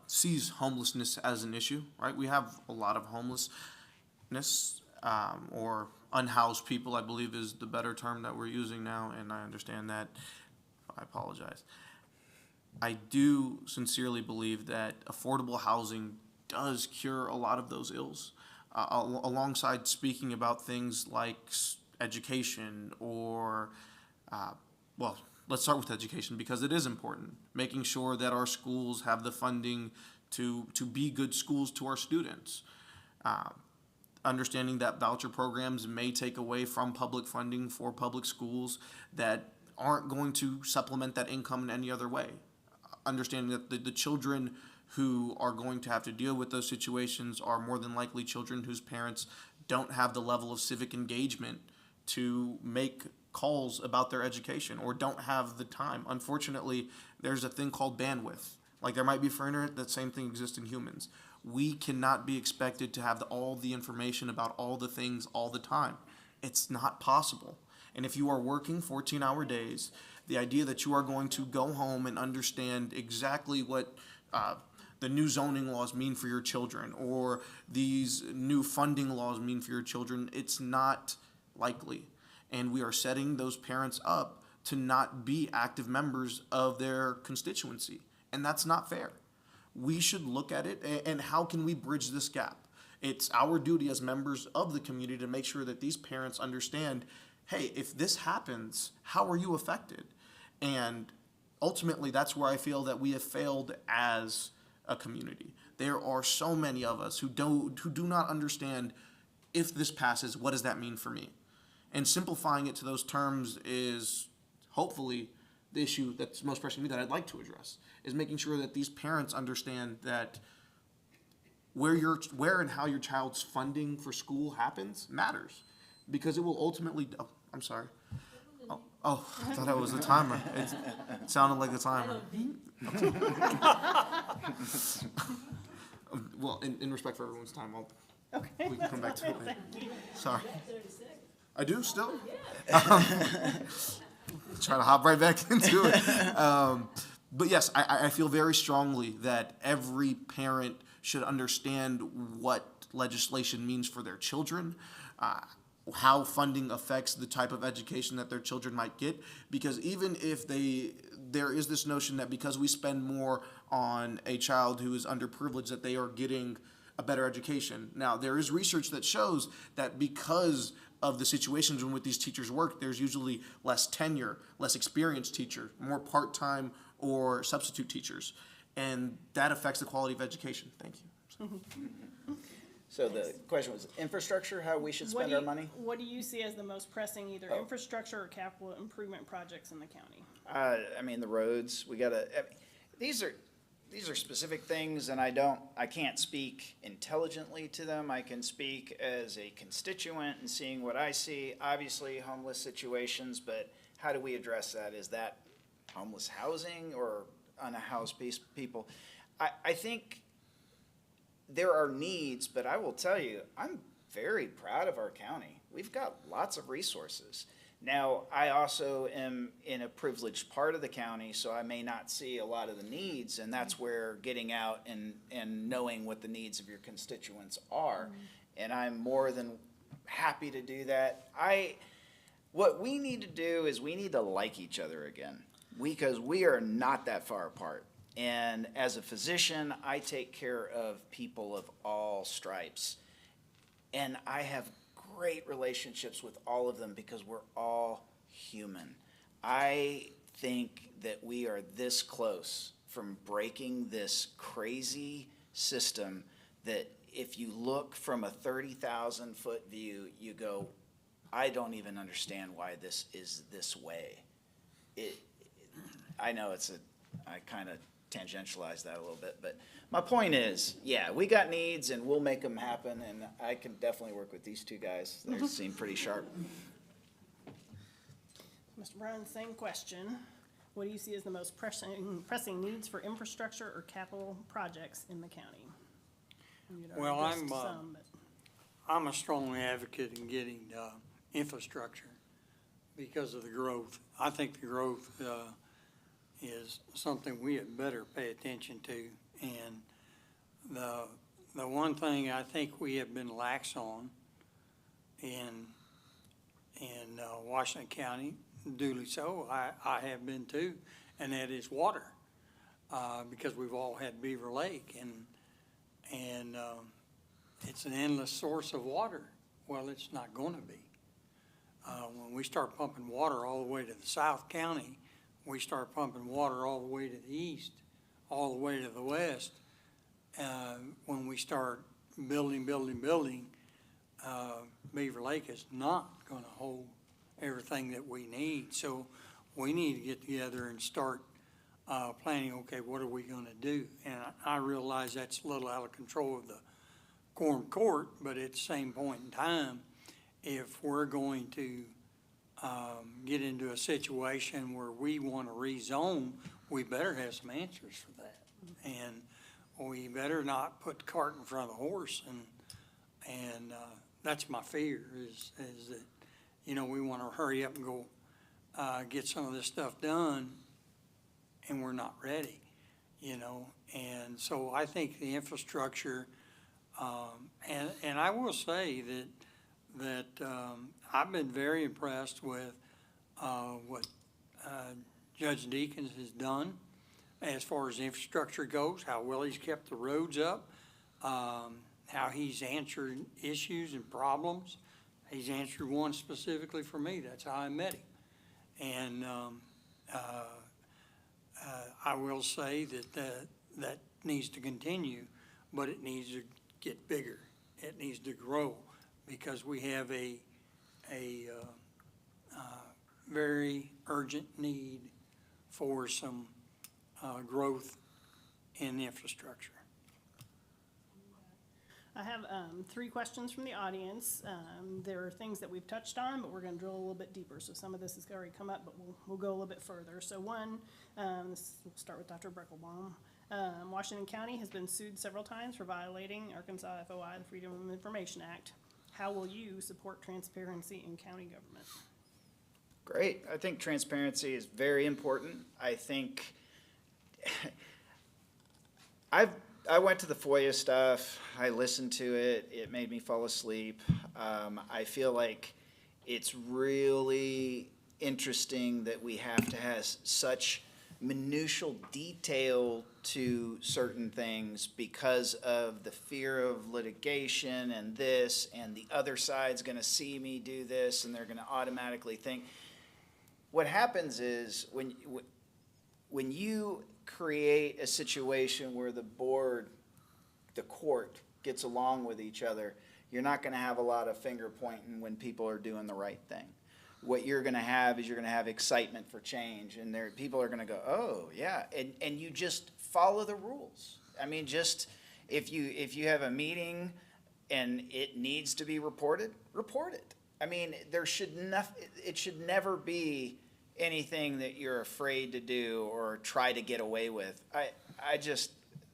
sees homelessness as an issue, right? We have a lot of homelessness, or unhoused people, I believe is the better term that we're using now, and I understand that. I apologize. I do sincerely believe that affordable housing does cure a lot of those ills, alongside speaking about things like education or, let's start with education, because it is important. Making sure that our schools have the funding to be good schools to our students. Understanding that voucher programs may take away from public funding for public schools that aren't going to supplement that income in any other way. Understanding that the children who are going to have to deal with those situations are more than likely children whose parents don't have the level of civic engagement to make calls about their education, or don't have the time. Unfortunately, there's a thing called bandwidth. Like there might be for internet, that same thing exists in humans. We cannot be expected to have all the information about all the things all the time. It's not possible. And if you are working 14-hour days, the idea that you are going to go home and understand exactly what the new zoning laws mean for your children, or these new funding laws mean for your children, it's not likely. And we are setting those parents up to not be active members of their constituency. And that's not fair. We should look at it and how can we bridge this gap? It's our duty as members of the community to make sure that these parents understand, hey, if this happens, how are you affected? And ultimately, that's where I feel that we have failed as a community. There are so many of us who do not understand, if this passes, what does that mean for me? And simplifying it to those terms is hopefully the issue that's most pressing me that I'd like to address, is making sure that these parents understand that where and how your child's funding for school happens matters, because it will ultimately, I'm sorry. Oh, I thought that was the timer. It sounded like the timer. Well, in respect for everyone's time, Okay. We can come back to it later. Thank you. Sorry. I do still? Trying to hop right back into it. But yes, I feel very strongly that every parent should understand what legislation means for their children, how funding affects the type of education that their children might get. Because even if there is this notion that because we spend more on a child who is underprivileged, that they are getting a better education. Now, there is research that shows that because of the situations in which these teachers work, there's usually less tenure, less experienced teachers, more part-time or substitute teachers. And that affects the quality of education. Thank you. So the question was infrastructure, how we should spend our money? What do you see as the most pressing, either Oh. infrastructure or capital improvement projects in the county? I mean, the roads, we gotta, these are specific things, and I can't speak intelligently to them. I can speak as a constituent and seeing what I see. Obviously, homeless situations, but how do we address that? Is that homeless housing or unhoused people? I think there are needs, but I will tell you, I'm very proud of our county. We've got lots of resources. Now, I also am in a privileged part of the county, so I may not see a lot of the needs, and that's where getting out and knowing what the needs of your constituents are. And I'm more than happy to do that. What we need to do is we need to like each other again, because we are not that far apart. And as a physician, I take care of people of all stripes. And I have great relationships with all of them because we're all human. I think that we are this close from breaking this crazy system that if you look from a 30,000-foot view, you go, I don't even understand why this is this way. I know I kind of tangentialize that a little bit, but my point is, yeah, we got needs and we'll make them happen, and I can definitely work with these two guys. They seem pretty sharp. Mr. Brown, same question. What do you see as the most pressing needs for infrastructure or capital projects in the county? You'd already Well, addressed some, but- I'm a strong advocate in getting infrastructure because of the growth. I think the growth is something we had better pay attention to. And the one thing I think we have been lax on in Washington County, duly so, I have been too, and that is water. Because we've all had Beaver Lake, and it's an endless source of water. Well, it's not gonna be. When we start pumping water all the way to the South County, we start pumping water all the way to the east, all the way to the west. When we start building, Beaver Lake is not gonna hold everything that we need. So we need to get together and start planning, okay, what are we gonna do? And I realize that's a little out of control of the quorum court, but at the same point in time, if we're going to get into a situation where we want to rezone, we better have some answers for that. And we better not put the cart in front of the horse, and that's my fear, is that, we want to hurry up and go get some of this stuff done, and we're not ready, And so I think the infrastructure, and I will say that I've been very impressed with what Judge Deakins has done as far as infrastructure goes, how well he's kept the roads up, how he's answered issues and problems. He's answered one specifically for me. That's how I met him. And I will say that needs to continue, but it needs to get bigger. It needs to grow, because we have a very urgent need for some growth in infrastructure. I have 3 questions from the audience. There are things that we've touched on, but we're going to drill a little bit deeper. So some of this has already come up, but we'll go a little bit further. So one, we'll start with Dr. Breckelbaum. Washington County has been sued several times for violating Arkansas FOI, the Freedom of Information Act. How will you support transparency in county government? Great. I think transparency is very important. I think I went to the FOIA stuff. I listened to it. It made me fall asleep. I feel like it's really interesting that we have to have such minutial detail to certain things because of the fear of litigation and this, and the other side's gonna see me do this, and they're gonna automatically think. What happens is when you create a situation where the board, the court, gets along with each other, you're not gonna have a lot of finger pointing when people are doing the right thing. What you're gonna have is you're gonna have excitement for change, and people are gonna go, oh, yeah, and you just follow the rules. I mean, just, if you have a meeting and it needs to be reported, report it. I mean, it should never be anything that you're afraid to do or try to get away with.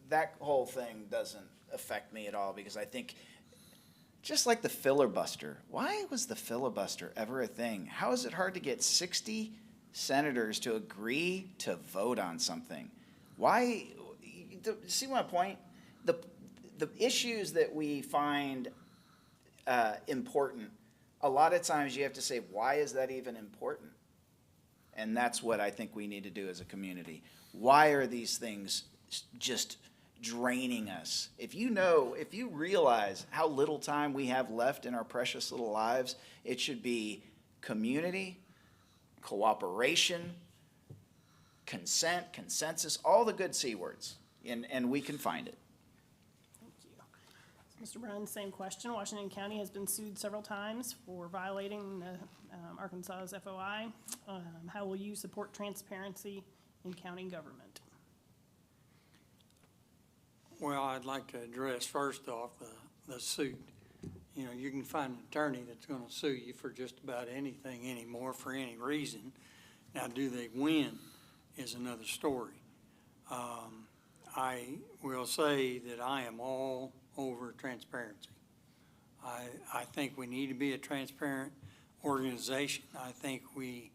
That whole thing doesn't affect me at all, because I think, just like the filibuster, why was the filibuster ever a thing? How is it hard to get 60 senators to agree to vote on something? Why, see my point? The issues that we find important, a lot of times you have to say, why is that even important? And that's what I think we need to do as a community. Why are these things just draining us? If you realize how little time we have left in our precious little lives, it should be community, cooperation, consent, consensus, all the good C words, and we can find it. Thank you. Mr. Brown, same question. Washington County has been sued several times for violating the Arkansas's FOI. How will you support transparency in county government? Well, I'd like to address first off the suit. You know, you can find an attorney that's gonna sue you for just about anything anymore for any reason. Now, do they win is another story. I will say that I am all over transparency. I think we need to be a transparent organization. I think the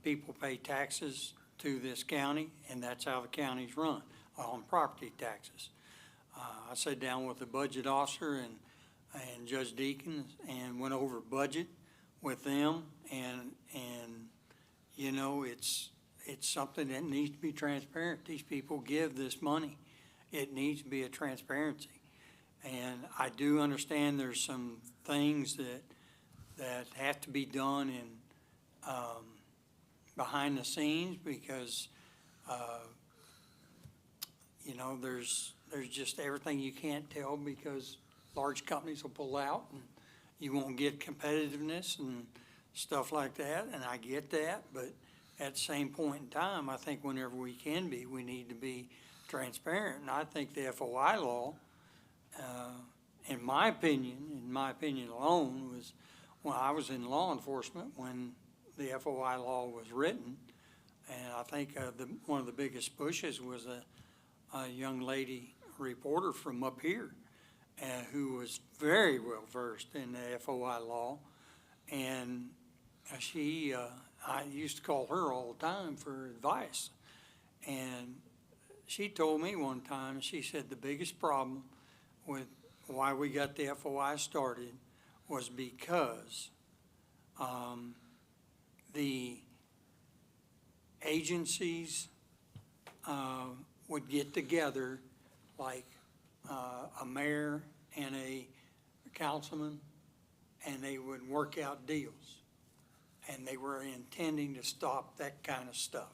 people pay taxes to this county, and that's how the county's run, on property taxes. I sat down with the budget officer and Judge Deacon and went over budget with them, and you know, it's something that needs to be transparent. These people give this money. It needs to be a transparency. And I do understand there's some things that have to be done in, behind the scenes, because, you know, there's just everything you can't tell, because large companies will pull out and you won't get competitiveness and stuff like that, and I get that, but at the same point in time, I think whenever we can be, we need to be transparent. And I think the FOI law, in my opinion alone, was when I was in law enforcement when the FOI law was written. And I think one of the biggest pushes was a young lady reporter from up here who was very well versed in the FOI law. And I used to call her all the time for advice. And she told me one time, she said the biggest problem with why we got the FOI started was because the agencies would get together, like a mayor and a councilman, and they would work out deals. And they were intending to stop that kind of stuff.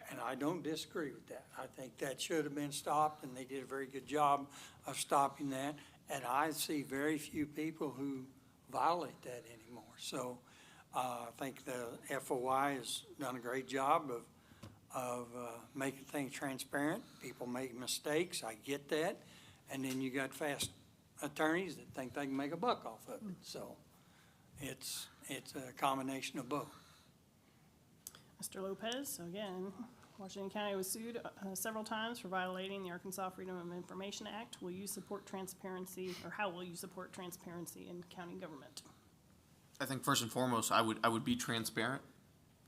And I don't disagree with that. I think that should have been stopped, and they did a very good job of stopping that. And I see very few people who violate that anymore. So I think the FOI has done a great job of making things transparent. People make mistakes, I get that. And then you got fast attorneys that think they can make a buck off of it. So it's a combination of both. Mr. Lopez, so again, Washington County was sued several times for violating the Arkansas Freedom of Information Act. Will you support transparency, or how will you support transparency in county government? I think first and foremost, I would be transparent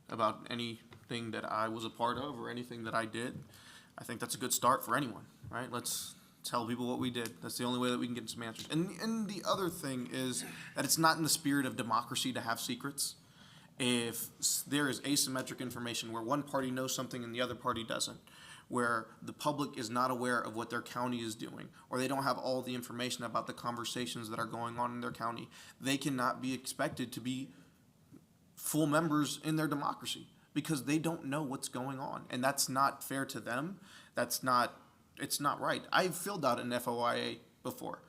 about anything that I was a part of or anything that I did. I think that's a good start for anyone, right? Let's tell people what we did. That's the only way that we can get some answers. And the other thing is that it's not in the spirit of democracy to have secrets. If there is asymmetric information where one party knows something and the other party doesn't, where the public is not aware of what their county is doing, or they don't have all the information about the conversations that are going on in their county, they cannot be expected to be full members in their democracy because they don't know what's going on. And that's not fair to them. It's not right. I've filled out an FOIA before.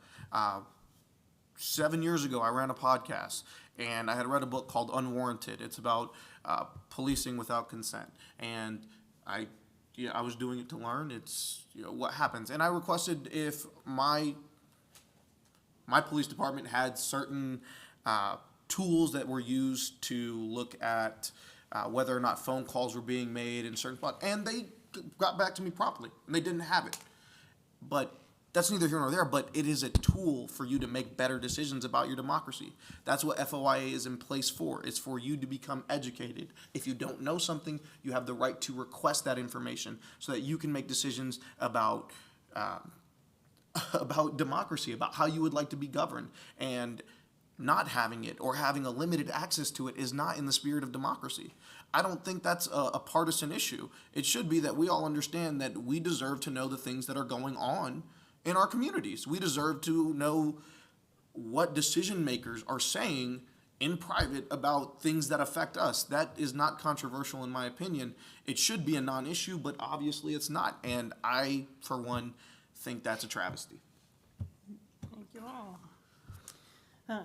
7 years ago, I ran a podcast, and I had read a book called Unwarranted. It's about policing without consent. And I was doing it to learn. It's what happens. And I requested if my police department had certain tools that were used to look at whether or not phone calls were being made in certain spots, and they got back to me promptly, and they didn't have it. But that's neither here nor there, but it is a tool for you to make better decisions about your democracy. That's what FOIA is in place for. It's for you to become educated. If you don't know something, you have the right to request that information so that you can make decisions about democracy, about how you would like to be governed. And not having it or having a limited access to it is not in the spirit of democracy. I don't think that's a partisan issue. It should be that we all understand that we deserve to know the things that are going on in our communities. We deserve to know what decision makers are saying in private about things that affect us. That is not controversial in my opinion. It should be a non-issue, but obviously it's not. And I, for one, think that's a travesty. Thank you all. So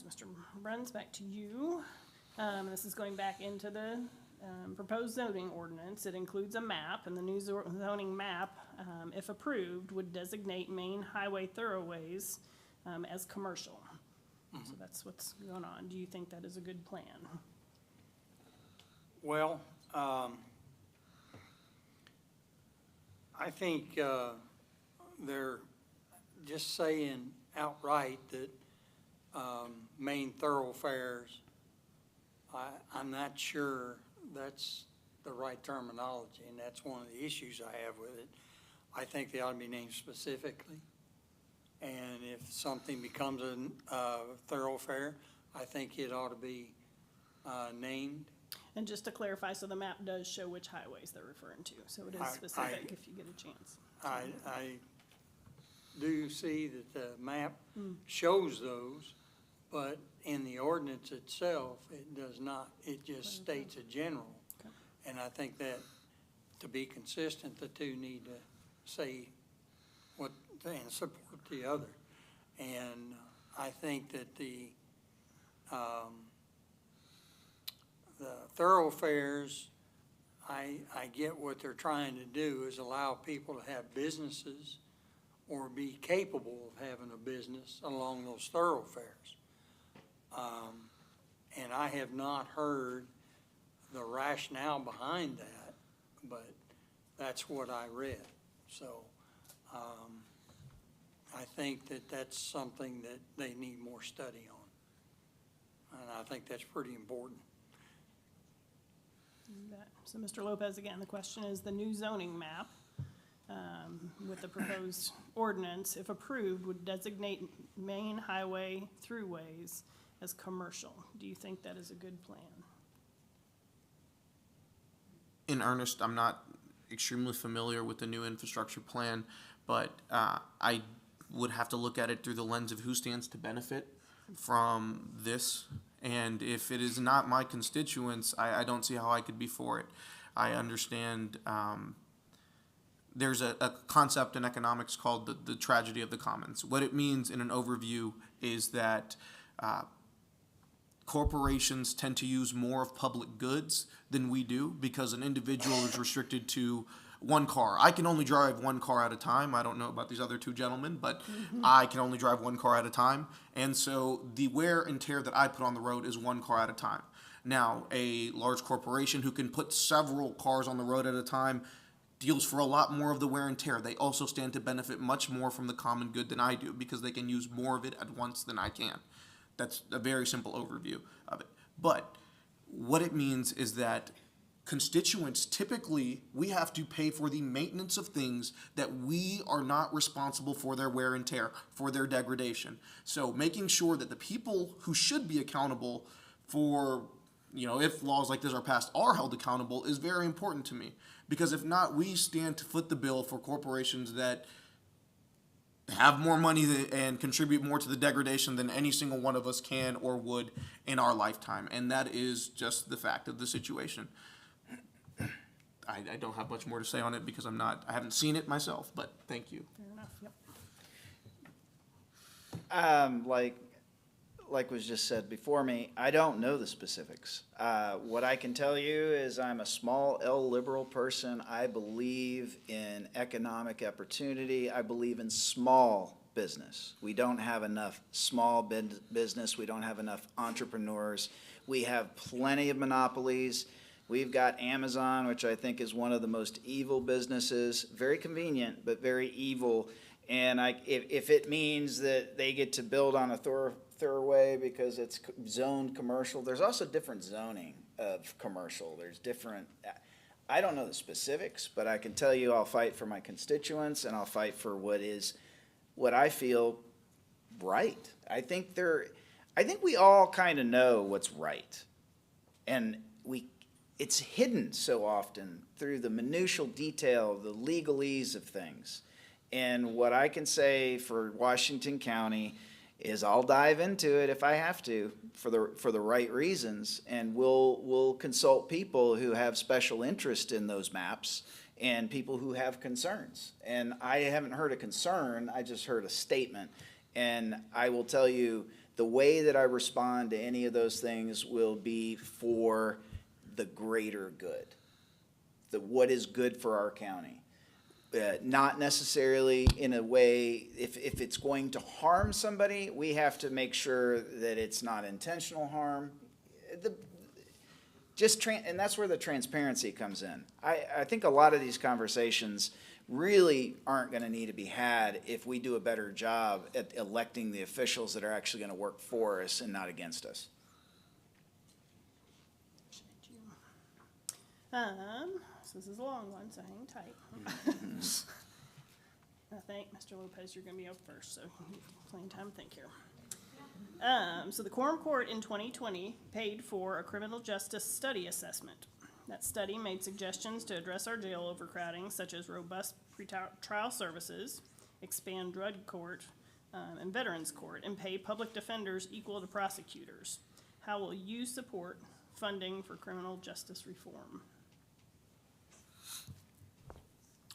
Mr. Bruns, back to you. This is going back into the proposed zoning ordinance. It includes a map, and the new zoning map, if approved, would designate main highway thoroughways as commercial. So that's what's going on. Do you think that is a good plan? Well, I think they're just saying outright that main thoroughfares, I'm not sure that's the right terminology, and that's one of the issues I have with it. I think they ought to be named specifically, and if something becomes a thoroughfare, I think it ought to be named. And just to clarify, so the map does show which highways they're referring to, so it is specific if you get a chance. I do see that the map shows those, but in the ordinance itself, it does not. It just states a general. Okay. And I think that to be consistent, the two need to say what, and support the other. And I think that the thoroughfares, I get what they're trying to do is allow people to have businesses or be capable of having a business along those thoroughfares. And I have not heard the rationale behind that, but that's what I read. So I think that that's something that they need more study on. And I think that's pretty important. You bet. So Mr. Lopez, again, the question is the new zoning map with the proposed ordinance, if approved, would designate main highway throughways as commercial. Do you think that is a good plan? In earnest, I'm not extremely familiar with the new infrastructure plan, but I would have to look at it through the lens of who stands to benefit from this. And if it is not my constituents, I don't see how I could be for it. I understand there's a concept in economics called the tragedy of the commons. What it means in an overview is that corporations tend to use more of public goods than we do because an individual is restricted to one car. I can only drive one car at a time. I don't know about these other two gentlemen, but I can only drive one car at a time. And so the wear and tear that I put on the road is one car at a time. Now, a large corporation who can put several cars on the road at a time deals for a lot more of the wear and tear. They also stand to benefit much more from the common good than I do because they can use more of it at once than I can. That's a very simple overview of it. But what it means is that constituents, typically, we have to pay for the maintenance of things that we are not responsible for their wear and tear, for their degradation. So making sure that the people who should be accountable for, if laws like this are passed, are held accountable is very important to me. Because if not, we stand to foot the bill for corporations that have more money and contribute more to the degradation than any single one of us can or would in our lifetime. And that is just the fact of the situation. I don't have much more to say on it because I haven't seen it myself, but thank you. Fair enough, yep. Like was just said before me, I don't know the specifics. What I can tell you is I'm a small L liberal person. I believe in economic opportunity. I believe in small business. We don't have enough small business. We don't have enough entrepreneurs. We have plenty of monopolies. We've got Amazon, which I think is one of the most evil businesses, very convenient, but very evil. And if it means that they get to build on a thoroughway because it's zoned commercial, there's also different zoning of commercial. There's different, I don't know the specifics, but I can tell you I'll fight for my constituents and I'll fight for what I feel right. I think we all kind of know what's right. And it's hidden so often through the minutiae detail, the legalese of things. And what I can say for Washington County is I'll dive into it if I have to for the right reasons, and we'll consult people who have special interest in those maps and people who have concerns. And I haven't heard a concern, I just heard a statement. And I will tell you, the way that I respond to any of those things will be for the greater good, what is good for our county. Not necessarily in a way, if it's going to harm somebody, we have to make sure that it's not intentional harm. And that's where the transparency comes in. I think a lot of these conversations really aren't going to need to be had if we do a better job at electing the officials that are actually going to work for us and not against us. So this is a long one, so hang tight. I think, Mr. Lopez, you're gonna be up first, so you have plenty of time to think here. So the Quorum Court in 2020 paid for a criminal justice study assessment. That study made suggestions to address our jail overcrowding, such as robust pretrial services, expand drug court, and veterans court, and pay public defenders equal to prosecutors. How will you support funding for criminal justice reform?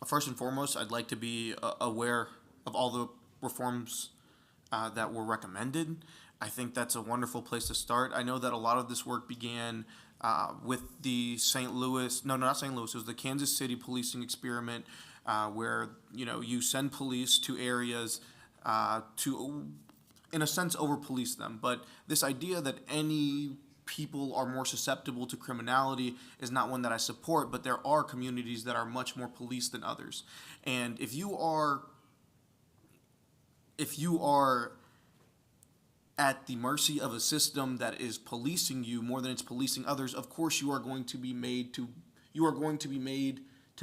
First and foremost, I'd like to be aware of all the reforms that were recommended. I think that's a wonderful place to start. I know that a lot of this work began with the it was the Kansas City policing experiment, where you send police to areas to, in a sense, over-police them. But this idea that any people are more susceptible to criminality is not one that I support, but there are communities that are much more policed than others. And if you are at the mercy of a system that is policing you more than it's policing others, of course you are going to be made to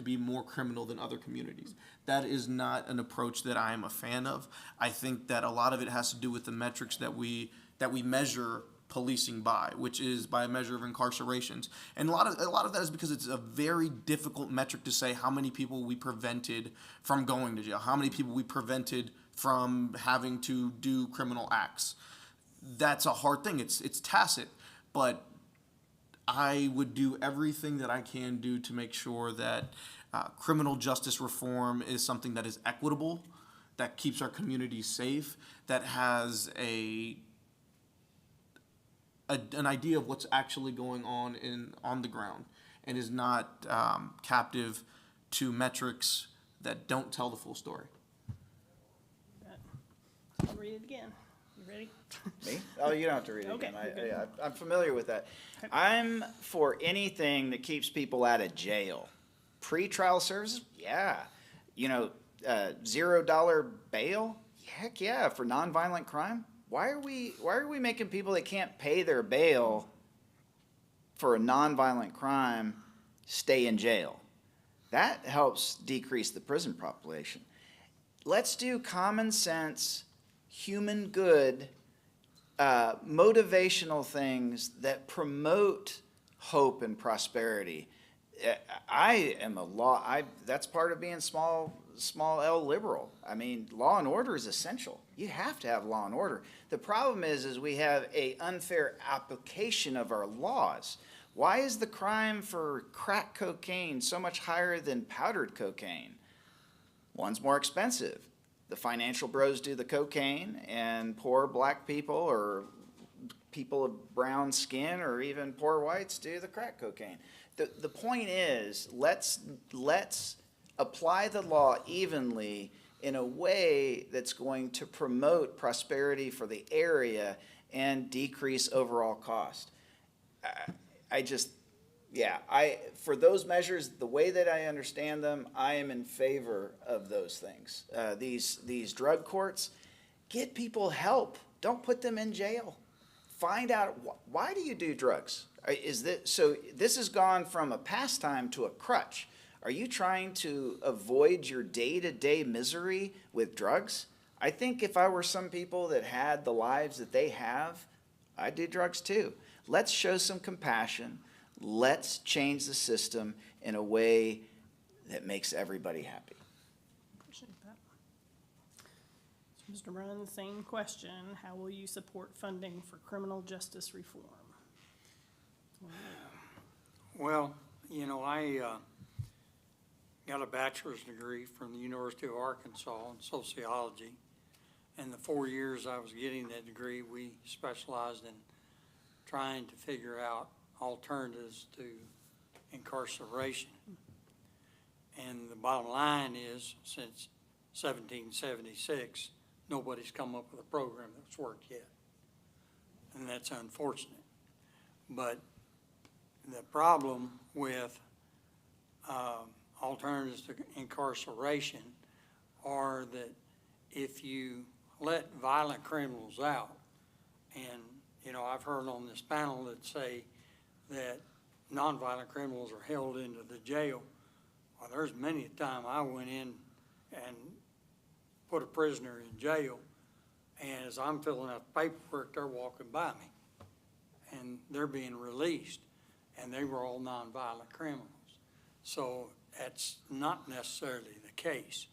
be more criminal than other communities. That is not an approach that I am a fan of. I think that a lot of it has to do with the metrics that we measure policing by, which is by a measure of incarcerations. And a lot of that is because it's a very difficult metric to say how many people we prevented from going to jail, how many people we prevented from having to do criminal acts. That's a hard thing. It's tacit, but I would do everything that I can do to make sure that criminal justice reform is something that is equitable, that keeps our community safe, that has an idea of what's actually going on the ground, and is not captive to metrics that don't tell the full story. I'll read it again. Ready? Me? Oh, you don't have to read it Okay, again. you're good. I'm familiar with that. I'm for anything that keeps people out of jail. Pretrial services, yeah. You know, $0 bail, heck yeah, for nonviolent crime. Why are we making people that can't pay their bail for a nonviolent crime stay in jail? That helps decrease the prison population. Let's do common sense, human good, motivational things that promote hope and prosperity. That's part of being small L liberal. I mean, law and order is essential. You have to have law and order. The problem is we have a unfair application of our laws. Why is the crime for crack cocaine so much higher than powdered cocaine? One's more expensive. The financial bros do the cocaine, and poor black people or people of brown skin or even poor whites do the crack cocaine. The point is, let's apply the law evenly in a way that's going to promote prosperity for the area and decrease overall cost. For those measures, the way that I understand them, I am in favor of those things. These drug courts, get people help. Don't put them in jail. Find out why do you do drugs? This has gone from a pastime to a crutch. Are you trying to avoid your day-to-day misery with drugs? I think if I were some people that had the lives that they have, I'd do drugs too. Let's show some compassion. Let's change the system in a way that makes everybody happy. Appreciate that. So Mr. Brunn, same question. How will you support funding for criminal justice reform? Well, you know, I got a bachelor's degree from the University of Arkansas in sociology. And the 4 years I was getting that degree, we specialized in trying to figure out alternatives to incarceration. And the bottom line is, since 1776, nobody's come up with a program that's worked yet. And that's unfortunate. But the problem with alternatives to incarceration are that if you let violent criminals out, and, you know, I've heard on this panel that say that nonviolent criminals are held into the jail. Well, there's many a time I went in and put a prisoner in jail, and as I'm filling out the paperwork, they're walking by me, and they're being released, and they were all nonviolent criminals. So that's not necessarily the case.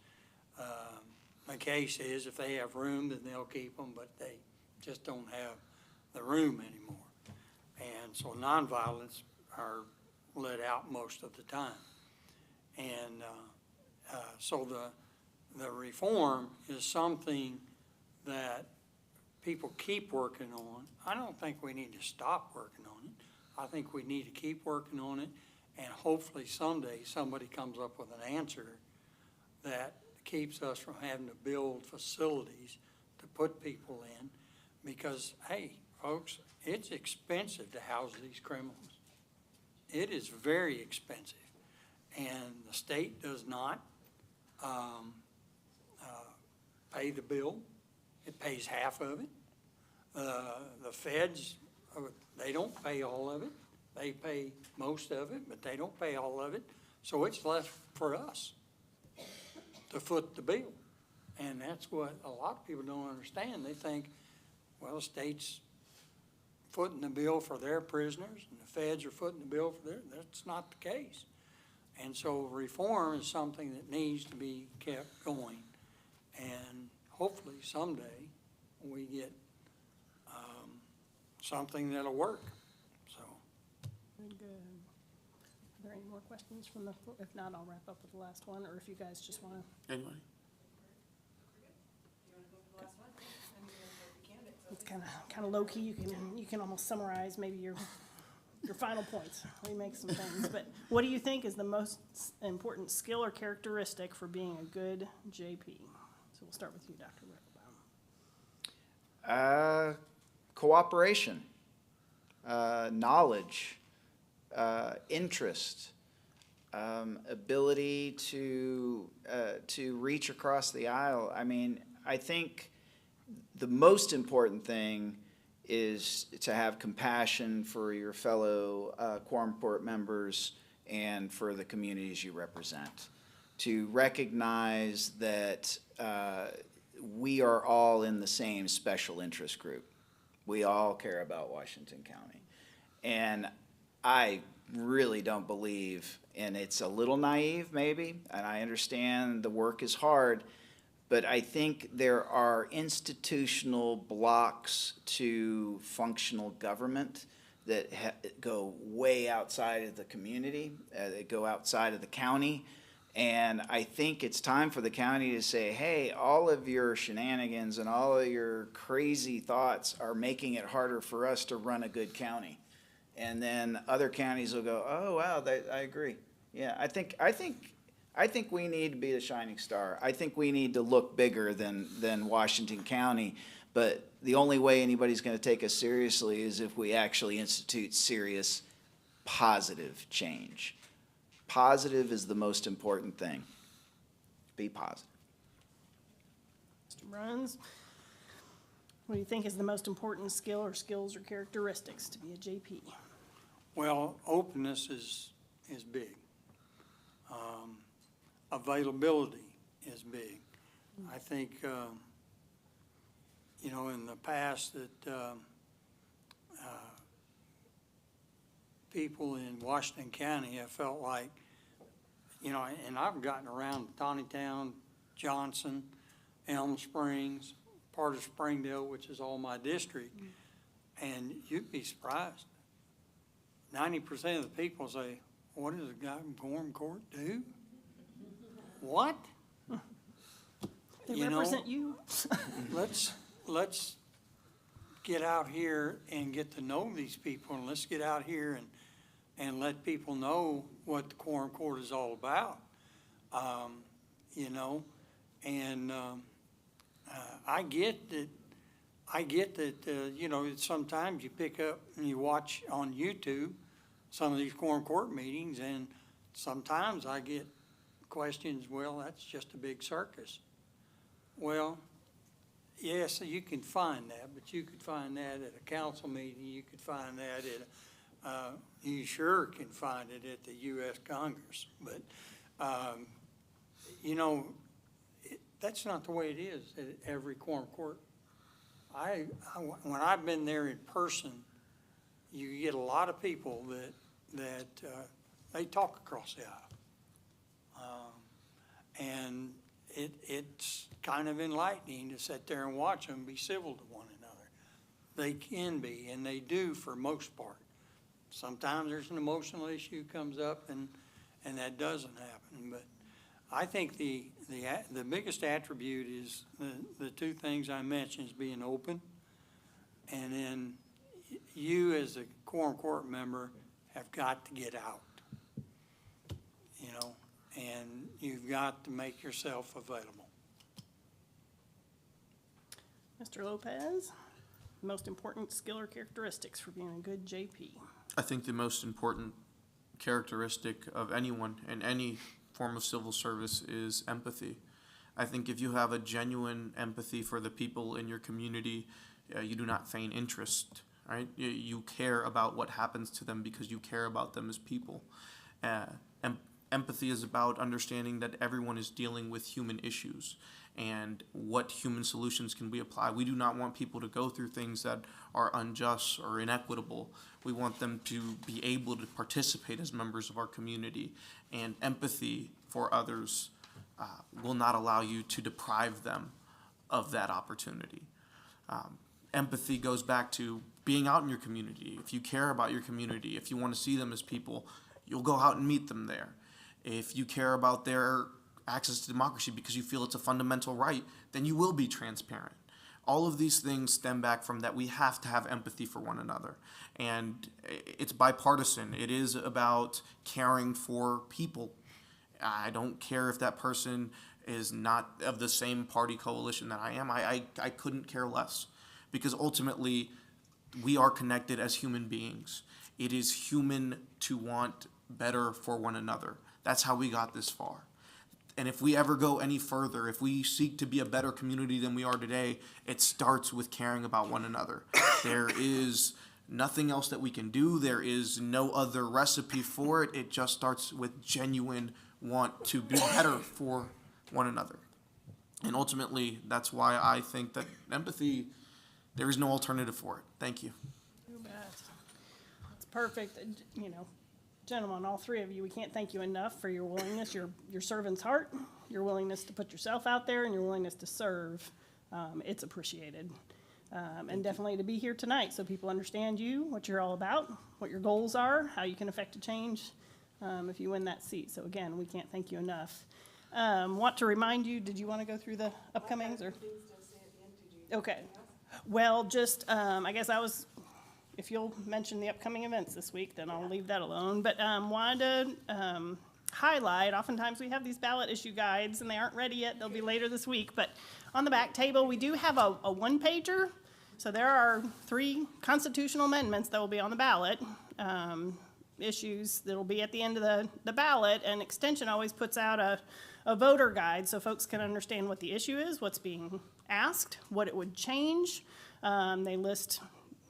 The case is if they have room, then they'll keep them, but they just don't have the room anymore. And so nonviolents are let out most of the time. And so the reform is something that people keep working on. I don't think we need to stop working on it. I think we need to keep working on it, and hopefully someday somebody comes up with an answer that keeps us from having to build facilities to put people in, because, hey, folks, it's expensive to house these criminals. It is very expensive, and the state does not pay the bill. It pays half of it. The feds, they don't pay all of it. They pay most of it, but they don't pay all of it. So it's left for us to foot the bill. And that's what a lot of people don't understand. They think, well, the state's footing the bill for their prisoners and the feds are footing the bill for their, that's not the case. And so reform is something that needs to be kept going. And hopefully someday we get something that'll work, so. Very good. Are there any more questions from the floor? If not, I'll wrap up with the last one, or if you guys just want to. Anybody? It's kind of low key. You can almost summarize maybe your final points. We make some things, but what do you think is the most important skill or characteristic for being a good JP? So we'll start with you, Dr. Ricklebaum. Cooperation, knowledge, interest, ability to reach across the aisle. I mean, I think the most important thing is to have compassion for your fellow quorum court members and for the communities you represent. To recognize that we are all in the same special interest group. We all care about Washington County. And I really don't believe, and it's a little naive maybe, and I understand the work is hard, but I think there are institutional blocks to functional government that go way outside of the community, that go outside of the county. And I think it's time for the county to say, hey, all of your shenanigans and all of your crazy thoughts are making it harder for us to run a good county. And then other counties will go, oh, wow, I agree. Yeah, I think we need to be the shining star. I think we need to look bigger than Washington County. But the only way anybody's going to take us seriously is if we actually institute serious, positive change. Positive is the most important thing. Be positive. Mr. Bruns, what do you think is the most important skill or skills or characteristics to be a JP? Well, openness is big. Availability is big. I think, you know, in the past that people in Washington County have felt like, you know, and I've gotten around Tawnytown, Johnson, Elm Springs, part of Springdale, which is all my district, and you'd be surprised. 90% of the people say, what does a guy from quorum court do? What? They You know, represent you? let's get out here and get to know these people, and let's get out here and let people know what the quorum court is all about. You know, and I get that, you know, sometimes you pick up and you watch on YouTube some of these quorum court meetings, and sometimes I get questions, well, that's just a big circus. Well, yes, you can find that, but you could find that at a council meeting, you could find that at, you sure can find it at the U.S. Congress, but, you know, that's not the way it is at every quorum court. When I've been there in person, you get a lot of people that they talk across the aisle. And it's kind of enlightening to sit there and watch them be civil to one another. They can be, and they do for most part. Sometimes there's an emotional issue comes up, and that doesn't happen. But I think the biggest attribute is the two things I mentioned, is being open, and then you as a quorum court member have got to get out, you know, and you've got to make yourself available. Mr. Lopez, most important skill or characteristics for being a good JP? I think the most important characteristic of anyone in any form of civil service is empathy. I think if you have a genuine empathy for the people in your community, you do not feign interest, right? You care about what happens to them because you care about them as people. Empathy is about understanding that everyone is dealing with human issues and what human solutions can we apply. We do not want people to go through things that are unjust or inequitable. We want them to be able to participate as members of our community. And empathy for others will not allow you to deprive them of that opportunity. Empathy goes back to being out in your community. If you care about your community, if you want to see them as people, you'll go out and meet them there. If you care about their access to democracy because you feel it's a fundamental right, then you will be transparent. All of these things stem back from that we have to have empathy for one another. And it's bipartisan. It is about caring for people. I don't care if that person is not of the same party coalition that I am. I couldn't care less. because ultimately we are connected as human beings. It is human to want better for one another. That's how we got this far. And if we ever go any further, if we seek to be a better community than we are today, it starts with caring about one another. There is nothing else that we can do. There is no other recipe for it. It just starts with genuine want to be better for one another. And ultimately, that's why I think that empathy, there is no alternative for it. Thank you. You bet. That's perfect. You know, gentlemen, all three of you, we can't thank you enough for your willingness, your servant's heart, your willingness to put yourself out there, and your willingness to serve. It's appreciated. And definitely to be here tonight so people understand you, what you're all about, what your goals are, how you can affect a change if you win that seat. So again, we can't thank you enough. Want to remind you, did you want to go through the upcomings or? Okay. Well, just, I guess if you'll mention the upcoming events this week, then I'll leave that alone. But wanted to highlight, oftentimes we have these ballot issue guides, and they aren't ready yet. They'll be later this week. But on the back table, we do have a one-pager. So there are 3 constitutional amendments that will be on the ballot, issues that'll be at the end of the ballot. And Extension always puts out a voter guide so folks can understand what the issue is, what's being asked, what it would change. They list,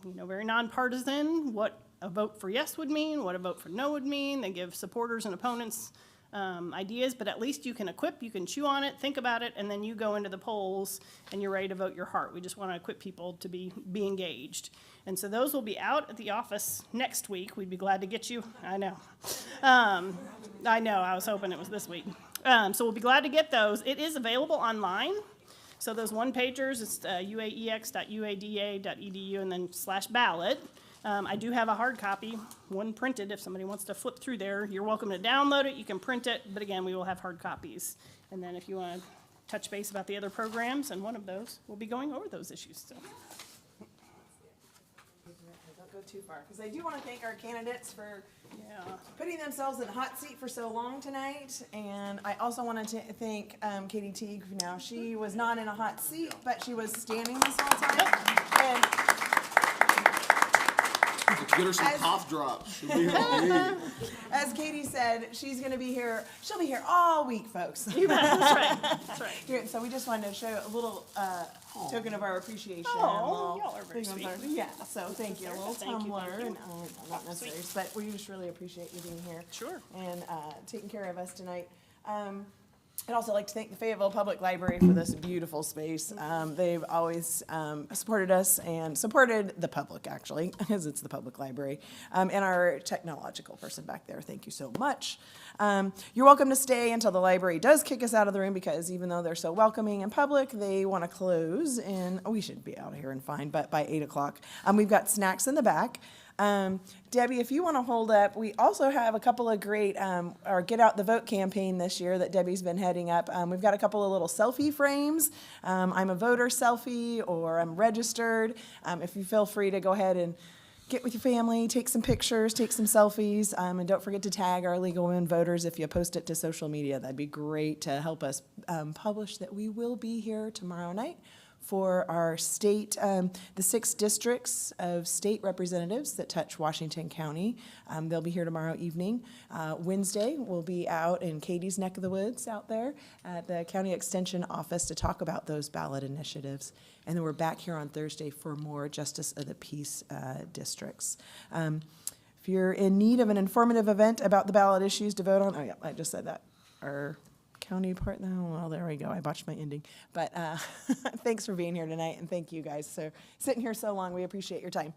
very nonpartisan, what a vote for yes would mean, what a vote for no would mean. They give supporters and opponents ideas, but at least you can you can chew on it, think about it, and then you go into the polls and you're ready to vote your heart. We just want to equip people to be engaged. And so those will be out at the office next week. We'd be glad to get you. I know. I know. I was hoping it was this week. So we'll be glad to get those. It is available online. So those one-pagers, it's uaex.uada.edu and then /ballot. I do have a hard copy, one printed. If somebody wants to flip through there, you're welcome to download it. You can print it, but again, we will have hard copies. And then if you want to touch base about the other programs, and one of those, we'll be going over those issues. So. Don't go too far, because I do want to thank our candidates for Yeah. putting themselves in the hot seat for so long tonight. And I also wanted to thank Katie Teague. Now, she was not in a hot seat, but she was standing this whole time. And Get her some cough drops. She'll be here. as Katie said, she's going to be here. She'll be here all week, folks. You bet. That's right. That's right. Good. So we just wanted to show a little token of our appreciation. Oh, a little y'all are very thing on sweet. our- Yeah, so thank you. A little Thank you, tumbler, thank you. and not necessary, but we just really appreciate you being here. Sure. And taking care of us tonight. I'd also like to thank the Fayetteville Public Library for this beautiful space. They've always supported us and supported the public, actually, because it's the public library, and our technological person back there. Thank you so much. You're welcome to stay until the library does kick us out of the room, because even though they're so welcoming and public, they want to close, and we should be out of here and fine, but by 8 o'clock. We've got snacks in the back. Debbie, if you want to hold up, we also have a couple of great, our Get Out the Vote campaign this year that Debbie's been heading up. We've got a couple of little selfie frames. I'm a voter selfie, or I'm registered. If you feel free to go ahead and get with your family, take some pictures, take some selfies, and don't forget to tag our League of Women Voters if you post it to social media. That'd be great to help us publish that we will be here tomorrow night for our state, the 6 districts of state representatives that touch Washington County. They'll be here tomorrow evening. Wednesday, we'll be out in Katie's neck of the woods out there at the County Extension Office to talk about those ballot initiatives. And then we're back here on Thursday for more Justice of the Peace districts. If you're in need of an informative event about the ballot issues to vote on, oh yeah, I just said that. Our county part now, well, there we go. I botched my ending. But thanks for being here tonight, and thank you guys for sitting here so long. We appreciate your time.